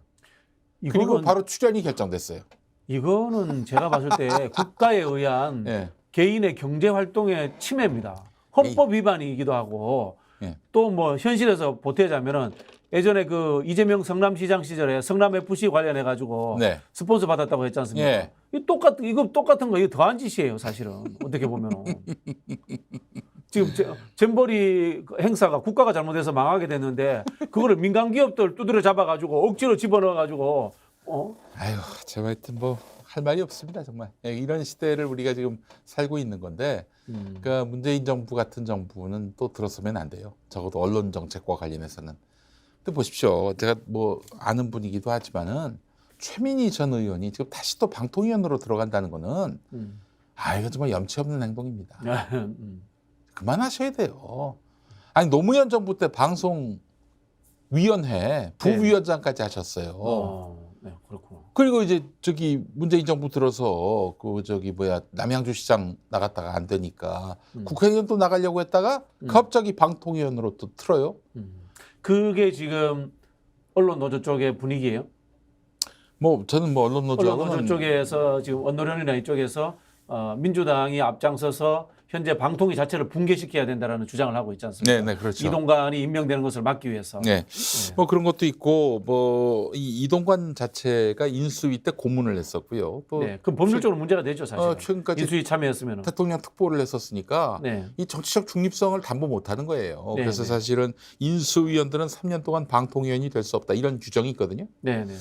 그리고 바로 출연이 결정됐어요. 이거는 제가 봤을 때 국가에 의한 예. 개인의 경제 활동의 침해입니다. 헌법 위반이기도 하고 예. 또 뭐 현실에서 보태자면은 예전에 그 이재명 성남시장 시절에 성남 FC 관련해 가지고 네. 스폰서 받았다고 했지 않습니까? 예. 이거 똑같은 거 이거 더한 짓이에요, 사실은. 어떻게 보면은. 지금 잼버리 행사가 국가가 잘못해서 망하게 됐는데 그거를 민간 기업들 두드려 잡아 가지고 억지로 집어넣어 가지고 아유, 제가 하여튼 뭐 할 말이 없습니다, 정말. 이런 시대를 우리가 지금 살고 있는 건데, 그러니까 문재인 정부 같은 정부는 또 들어서면 안 돼요. 적어도 언론 정책과 관련해서는. 근데 보십시오, 제가 뭐 아는 분이기도 하지만은 최민희 전 의원이 지금 다시 또 방통위원으로 들어간다는 거는, 이건 정말 염치 없는 행동입니다. 그만하셔야 돼요. 아니 노무현 정부 때 방송위원회 부위원장까지 하셨어요. 네, 그렇구나. 그리고 이제 저기 문재인 정부 들어서 남양주 시장 나갔다가 안 되니까 국회의원 또 나가려고 했다가 갑자기 방통위원으로 또 틀어요. 그게 지금 언론 노조 쪽의 분위기예요? 뭐 저는 뭐 언론 언론 노조 노조하고는 쪽에서 지금 언론이나 이쪽에서 민주당이 앞장서서 현재 방통위 자체를 붕괴시켜야 된다라는 주장을 하고 있지 않습니까? 네, 그렇죠. 이동관이 임명되는 것을 막기 위해서. 네. 뭐 그런 것도 있고 뭐 이 이동관 자체가 인수위 때 고문을 했었고요. 또 네, 그 법률적으로 문제가 되죠, 사실. 최근까지 인수위 참여했으면. 대통령 특보를 했었으니까 네. 이 정치적 중립성을 담보 못하는 거예요. 네, 그래서 네. 사실은 인수위원들은 3년 동안 방통위원이 될 수 없다 이런 규정이 있거든요. 네, 네.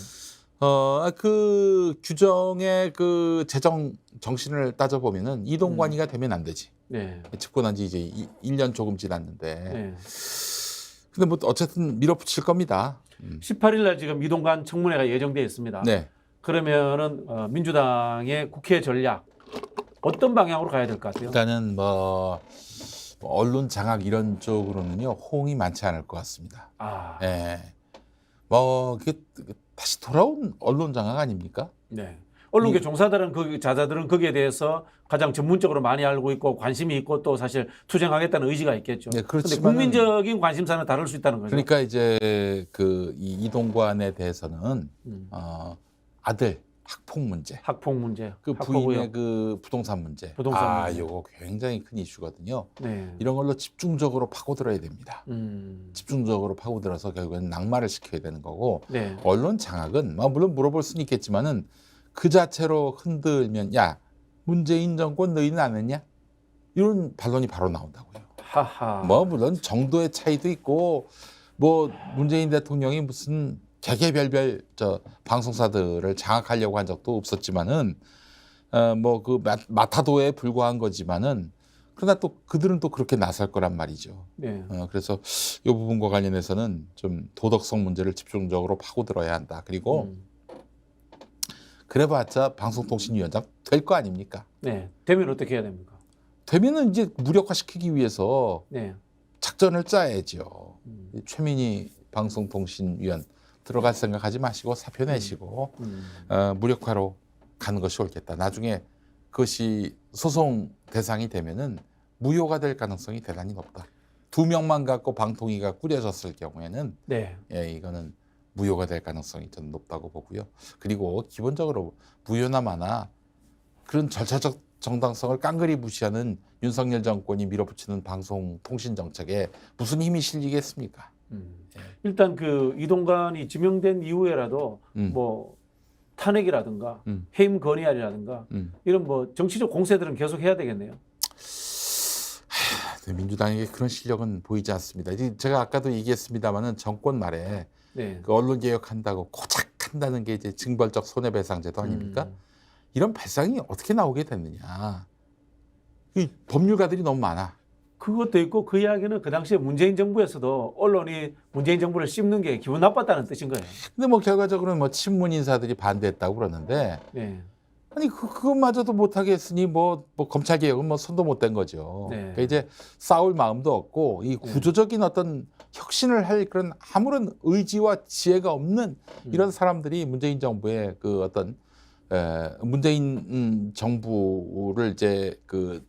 그 규정의 그 제정 정신을 따져보면은 이동관이가 되면 안 되지. 네. 집권한 지 이제 1년 조금 지났는데. 네. 근데 뭐 어쨌든 밀어붙일 겁니다. 18일 날 지금 이동관 청문회가 예정되어 있습니다. 네. 그러면은 민주당의 국회 전략 어떤 방향으로 가야 될 것 같아요? 일단은 뭐 언론 장악 이런 쪽으로는요 호응이 많지 않을 것 같습니다. 네. 뭐 그게 다시 돌아온 언론 장악 아닙니까? 네. 언론계 종사들은 자자들은 거기에 대해서 가장 전문적으로 많이 알고 있고 관심이 있고 또 사실 투쟁하겠다는 의지가 있겠죠. 네, 그런데 국민적인 관심사는 다를 수 있다는 거죠. 그러니까 이제 이 이동관에 대해서는 아들 학폭 문제. 학폭 문제. 그 학폭 부인의 의혹. 그 부동산 문제. 부동산 문제. 이거 굉장히 큰 이슈거든요. 네. 이런 걸로 집중적으로 파고들어야 됩니다. 집중적으로 파고들어서 결국엔 낙마를 시켜야 되는 거고 네. 언론 장악은 물론 물어볼 수는 있겠지만은 그 자체로 흔들면 야 문재인 정권 너희는 안 했냐? 이런 반론이 바로 나온다고요. 하하. 물론 정도의 차이도 있고 문재인 대통령이 무슨 개개별별 방송사들을 장악하려고 한 적도 없었지만은 그 마타도에 불과한 거지만은 그러나 또 그들은 또 그렇게 나설 거란 말이죠. 네. 그래서 이 부분과 관련해서는 좀 도덕성 문제를 집중적으로 파고들어야 한다. 그리고 그래봤자 방송통신위원장 될 거 아닙니까? 네. 되면 어떻게 해야 됩니까? 되면은 이제 무력화시키기 위해서 네. 작전을 짜야죠. 최민희 방송통신위원 들어갈 생각하지 마시고 사표 내시고 무력화로 가는 것이 옳겠다. 나중에 그것이 소송 대상이 되면은 무효가 될 가능성이 대단히 높다. 2명만 갖고 방통위가 꾸려졌을 경우에는 네. 이거는 무효가 될 가능성이 좀 높다고 보고요. 그리고 기본적으로 무효나 마나 그런 절차적 정당성을 깡그리 무시하는 윤석열 정권이 밀어붙이는 방송통신 정책에 무슨 힘이 실리겠습니까? 일단 그 이동관이 지명된 이후에라도 뭐 탄핵이라든가 해임 건의안이라든가 이런 뭐 정치적 공세들은 계속 해야 되겠네요. 민주당에게 그런 실력은 보이지 않습니다. 제가 아까도 얘기했습니다마는 정권 말에 네. 그 언론 개혁한다고 고작 한다는 게 이제 징벌적 손해배상제도 아닙니까? 이런 배상이 어떻게 나오게 됐느냐? 이 법률가들이 너무 많아. 그것도 있고 그 이야기는 그 당시에 문재인 정부에서도 언론이 문재인 정부를 씹는 게 기분 나빴다는 뜻인 거예요. 근데 결과적으로는 친문 인사들이 반대했다고 그러는데 네. 아니 그것마저도 못하게 했으니 검찰 개혁은 손도 못 댄 거죠. 네. 그러니까 이제 싸울 마음도 없고 이 구조적인 어떤 혁신을 할 그런 아무런 의지와 지혜가 없는 이런 사람들이 문재인 정부의 그 어떤 문재인 정부를 이제 그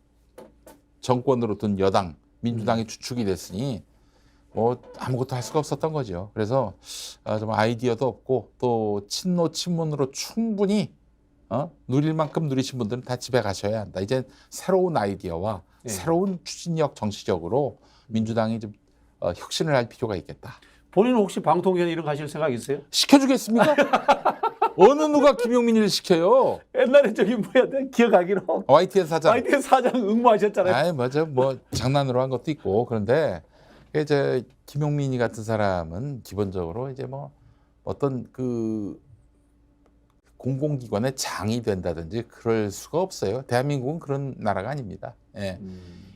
정권으로 둔 여당 민주당이 주축이 됐으니 아무것도 할 수가 없었던 거죠. 그래서 정말 아이디어도 없고 또 친노 친문으로 충분히 누릴 만큼 누리신 분들은 다 집에 가셔야 한다. 이제 새로운 아이디어와 네. 새로운 추진력 정치적으로 민주당이 좀 혁신을 할 필요가 있겠다. 본인은 혹시 방통위원 이런 거 하실 생각 있어요? 시켜주겠습니까? 어느 누가 김용민을 시켜요? 옛날에 저기 뭐야 내가 기억하기로 YTN 사장. YTN 사장 응모하셨잖아요. 아이 맞아 장난으로 한 것도 있고 그런데 이제 김용민이 같은 사람은 기본적으로 이제 어떤 그 공공기관의 장이 된다든지 그럴 수가 없어요. 대한민국은 그런 나라가 아닙니다. 예.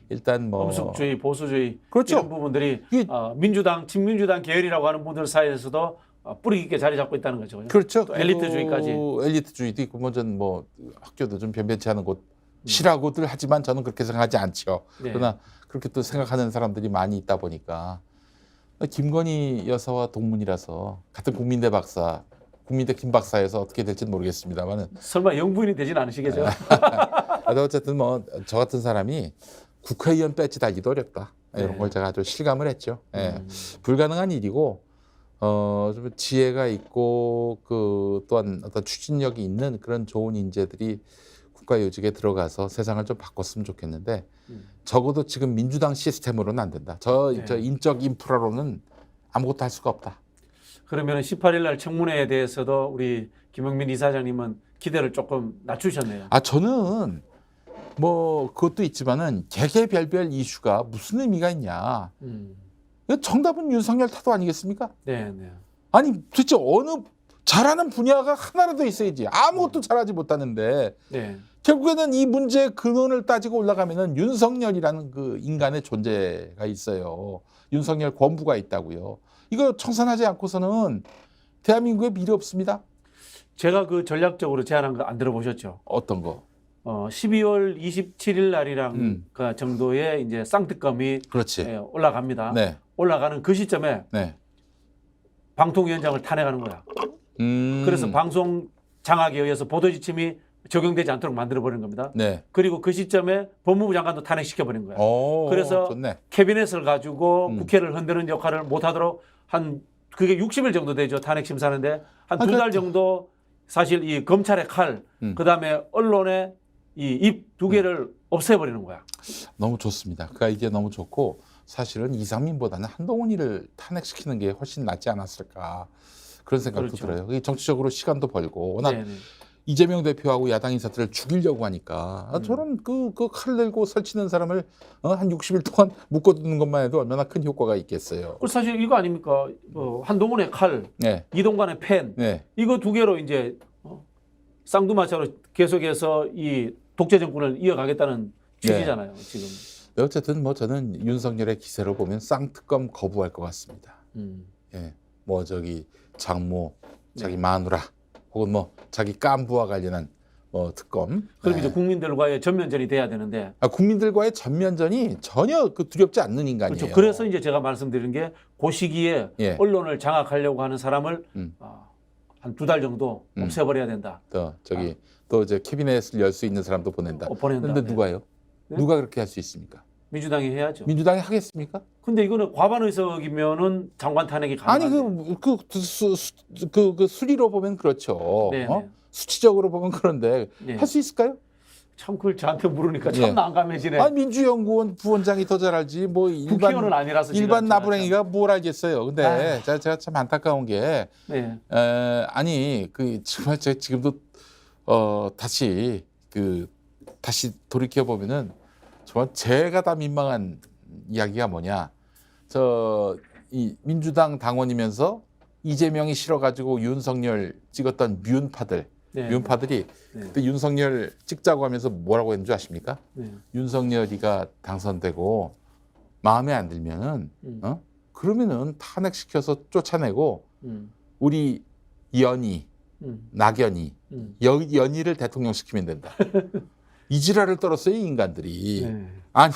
일단 엄숙주의, 보수주의 그렇죠. 이런 부분들이 민주당, 친민주당 계열이라고 하는 분들 사이에서도 뿌리 깊게 자리 잡고 있다는 거죠. 그렇죠. 또 엘리트주의까지. 엘리트주의도 있고 학교도 좀 변변치 않은 곳이라고들 하지만 저는 그렇게 생각하지 않죠. 네. 그러나 그렇게 또 생각하는 사람들이 많이 있다 보니까 김건희 여사와 동문이라서 같은 국민대 박사, 국민대 김 박사여서 어떻게 될지는 모르겠습니다만은 설마 영부인이 되진 않으시겠죠? 어쨌든 저 같은 사람이 국회의원 배지 달기도 어렵다. 이런 네. 걸 제가 아주 실감을 했죠. 예. 불가능한 일이고 좀 지혜가 있고 또한 어떤 추진력이 있는 그런 좋은 인재들이 국가요직에 들어가서 세상을 좀 바꿨으면 좋겠는데 적어도 지금 민주당 시스템으로는 안 된다. 저 인적 인프라로는 아무것도 할 수가 없다. 그러면 18일 날 청문회에 대해서도 우리 김용민 이사장님은 기대를 조금 낮추셨네요. 저는 그것도 있지만은 개개별별 이슈가 무슨 의미가 있냐. 정답은 윤석열 타도 아니겠습니까? 네, 네. 아니 도대체 어느 잘하는 분야가 하나라도 있어야지. 아무것도 잘하지 못하는데 네. 결국에는 이 문제의 근원을 따지고 올라가면은 윤석열이라는 그 인간의 존재가 있어요. 윤석열 권부가 있다고요. 이거 청산하지 않고서는 대한민국에 미래 없습니다. 제가 그 전략적으로 제안한 거 안 들어보셨죠? 어떤 거? 12월 27일 날이랑 그 정도의 이제 쌍특검이 그렇지. 올라갑니다. 네. 올라가는 그 시점에 네. 방통위원장을 탄핵하는 거야. 그래서 방송 장악에 의해서 보도지침이 적용되지 않도록 만들어버린 겁니다. 네. 그리고 그 시점에 법무부 장관도 탄핵시켜버린 거야. 오, 그래서 좋네. 캐비넷을 가지고 국회를 흔드는 역할을 못하도록 그게 60일 정도 되죠. 탄핵 심사하는데 한 두 달 정도 사실 이 검찰의 칼, 그다음에 언론의 이 입 두 개를 없애버리는 거야. 너무 좋습니다. 그러니까 이게 너무 좋고 사실은 이상민보다는 한동훈이를 탄핵시키는 게 훨씬 낫지 않았을까 그런 생각도 그렇죠. 들어요. 이게 정치적으로 시간도 벌고 워낙 네네. 이재명 대표하고 야당 인사들을 죽이려고 하니까 저런 그 칼 들고 설치는 사람을 한 60일 동안 묶어두는 것만 해도 얼마나 큰 효과가 있겠어요. 그 사실 이거 아닙니까? 한동훈의 칼, 네, 이동관의 펜, 네, 이거 두 개로 이제 쌍두마차로 계속해서 이 독재 정권을 이어가겠다는 취지잖아요. 지금. 어쨌든 뭐 저는 윤석열의 기세로 보면 쌍특검 거부할 것 같습니다. 예, 뭐 저기 장모, 자기 마누라, 혹은 뭐 자기 깐부와 관련한 특검. 그럼 이제 국민들과의 전면전이 돼야 되는데. 국민들과의 전면전이 전혀 두렵지 않는 인간이에요. 그렇죠. 그래서 이제 제가 말씀드린 게 그 시기에 예. 언론을 장악하려고 하는 사람을 한 2달 정도 없애버려야 된다. 또 이제 캐비넷을 열 수 있는 사람도 보낸다. 보낸다. 그런데 누가요? 네? 누가 그렇게 할 수 있습니까? 민주당이 해야죠. 민주당이 하겠습니까? 근데 이거는 과반 의석이면은 장관 탄핵이 가능한데. 아니 그 수리로 보면 그렇죠. 네네. 수치적으로 보면 그런데 네. 할 수 있을까요? 참 그걸 저한테 물으니까 참 예. 난감해지네. 민주연구원 부원장이 더 잘 알지. 뭐 국회의원은 아니라서 일반 지금 나부랭이가 뭘 알겠어요. 근데 제가 참 안타까운 게 네. 아니 정말 제가 지금도 다시 돌이켜 보면은 정말 제가 다 민망한 이야기가 뭐냐. 이 민주당 당원이면서 이재명이 싫어가지고 윤석열 찍었던 미운파들. 네. 미운파들이 네. 그때 윤석열 찍자고 하면서 뭐라고 했는 줄 아십니까? 네. 윤석열이가 당선되고 마음에 안 들면은 그러면은 탄핵시켜서 쫓아내고 우리 연희, 낙연희, 연희를 대통령 시키면 된다. 이 지랄을 떨었어요, 이 인간들이. 네. 아니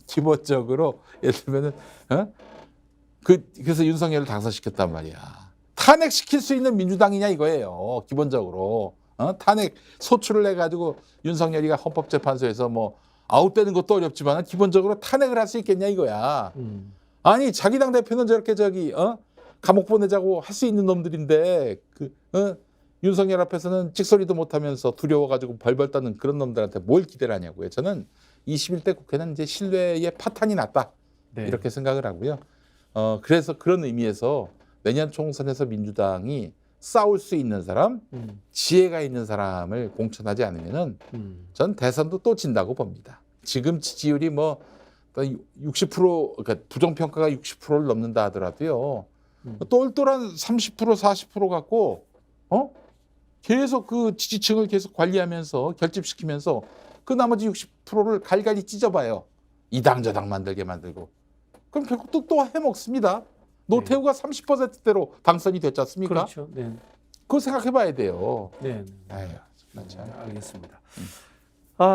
기본적으로 예를 들면은 그래서 윤석열을 당선시켰단 말이야. 탄핵시킬 수 있는 민주당이냐 이거예요. 기본적으로 탄핵 소추를 해가지고 윤석열이가 헌법재판소에서 뭐 아웃되는 것도 어렵지만 기본적으로 탄핵을 할 수 있겠냐 이거야. 아니 자기 당 대표는 저렇게 감옥 보내자고 할 수 있는 놈들인데 윤석열 앞에서는 찍소리도 못하면서 두려워가지고 벌벌 떠는 그런 놈들한테 뭘 기대를 하냐고요. 저는 21대 국회는 이제 신뢰의 파탄이 났다. 네. 이렇게 생각을 하고요. 그래서 그런 의미에서 내년 총선에서 민주당이 싸울 수 있는 사람, 지혜가 있는 사람을 공천하지 않으면은 전 대선도 또 진다고 봅니다. 지금 지지율이 뭐 60% 그러니까 부정평가가 60%를 넘는다 하더라도요. 똘똘한 30% 40% 갖고 계속 그 지지층을 계속 관리하면서 결집시키면서 그 나머지 60%를 갈갈이 찢어봐요. 이 당 저 당 만들게 만들고. 그럼 결국 또 해먹습니다. 노태우가 30%대로 당선이 됐지 않습니까? 그렇죠. 네. 그거 생각해봐야 돼요. 네. 아유, 참. 알겠습니다.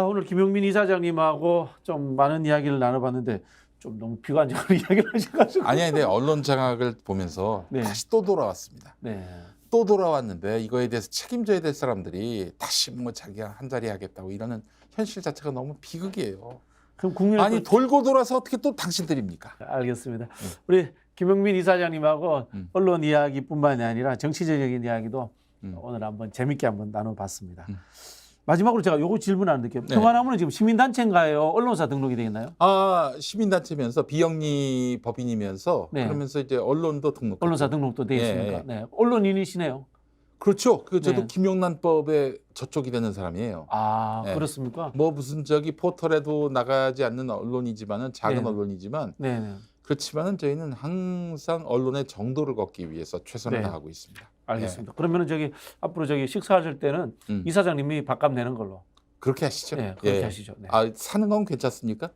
오늘 김용민 이사장님하고 좀 많은 이야기를 나눠봤는데 좀 너무 비관적으로 이야기를 하셔가지고. 아니야, 근데 언론 장악을 보면서 네. 다시 또 돌아왔습니다. 네. 또 돌아왔는데 이거에 대해서 책임져야 될 사람들이 다시 뭐 자기가 한 자리 하겠다고 이러는 현실 자체가 너무 비극이에요. 그럼 국민 아니 돌고 돌아서 어떻게 또 당신들입니까? 알겠습니다. 우리 김용민 이사장님하고 언론 이야기뿐만이 아니라 정치적인 이야기도 오늘 한번 재밌게 한번 나눠봤습니다. 마지막으로 제가 요거 질문하는데 평화나무는 지금 시민단체인가요? 언론사 등록이 되어 있나요? 시민단체면서 비영리 법인이면서 네. 그러면서 이제 언론도 등록. 언론사 등록도 되어 있습니까? 네. 언론인이시네요. 그렇죠. 저도 네. 김용란법에 저촉이 되는 사람이에요. 네. 그렇습니까? 뭐 무슨 포털에도 나가지 않는 언론이지만은 작은 네. 언론이지만 네. 그렇지만은 저희는 항상 언론의 정도를 걷기 위해서 최선을 네. 다하고 있습니다. 알겠습니다. 그러면은 앞으로 식사하실 때는 이사장님이 밥값 내는 걸로. 그렇게 하시죠. 네, 그렇게 하시죠. 네. 사는 건 괜찮습니까?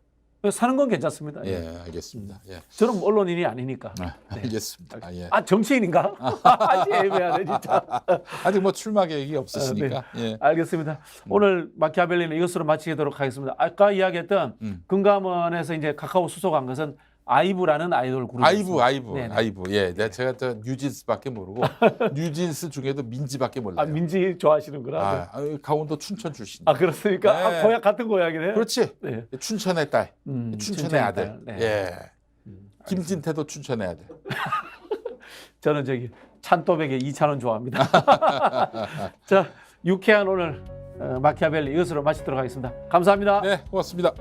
사는 건 괜찮습니다. 예, 알겠습니다. 예. 저는 언론인이 아니니까. 알겠습니다. 예. 정치인인가? 아직 애매하네 진짜. 아직 뭐 출마 계획이 없으시니까. 예. 알겠습니다. 오늘 마키아벨리는 이것으로 마치도록 하겠습니다. 아까 이야기했던 금감원에서 이제 카카오 수속한 것은 아이브라는 아이돌 그룹. 아이브. 예, 제가 뉴진스밖에 모르고 뉴진스 중에도 민지밖에 몰라요. 민지 좋아하시는구나. 강원도 춘천 출신. 그렇습니까? 네. 고향 같은 고향이네. 그렇지. 네. 춘천의 딸, 춘천의 아들. 네. 예. 김진태도 춘천의 아들. 저는 찬또백에 2,000원 좋아합니다. 자, 유쾌한 오늘 마키아벨리 이것으로 마치도록 하겠습니다. 감사합니다. 네, 고맙습니다.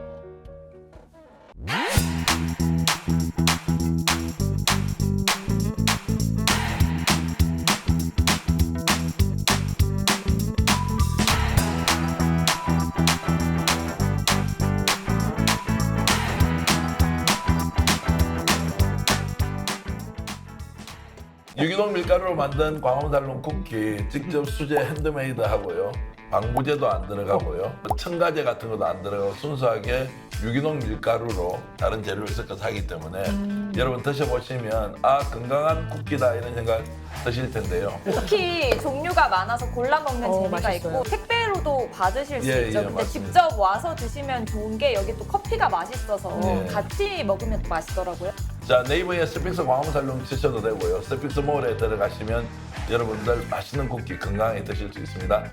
유기농 밀가루로 만든 광화문달롱 쿠키 직접 수제 핸드메이드 하고요. 방부제도 안 들어가고요. 첨가제 같은 것도 안 들어가고 순수하게 유기농 밀가루로 다른 재료를 섞어서 하기 때문에 여러분 드셔보시면 아 건강한 쿠키다 이런 생각 드실 텐데요. 쿠키 종류가 많아서 골라 먹는 재미가 맛있어요. 있고 택배로도 받으실 수 예, 있죠. 예, 근데 맞습니다. 직접 와서 드시면 좋은 게 여기 또 커피가 맛있어서 예. 같이 먹으면 또 맛있더라고요. 자 네이버에 스픽스 광화문달롱 치셔도 되고요. 스픽스 몰에 들어가시면 여러분들 맛있는 쿠키 건강하게 드실 수 있습니다.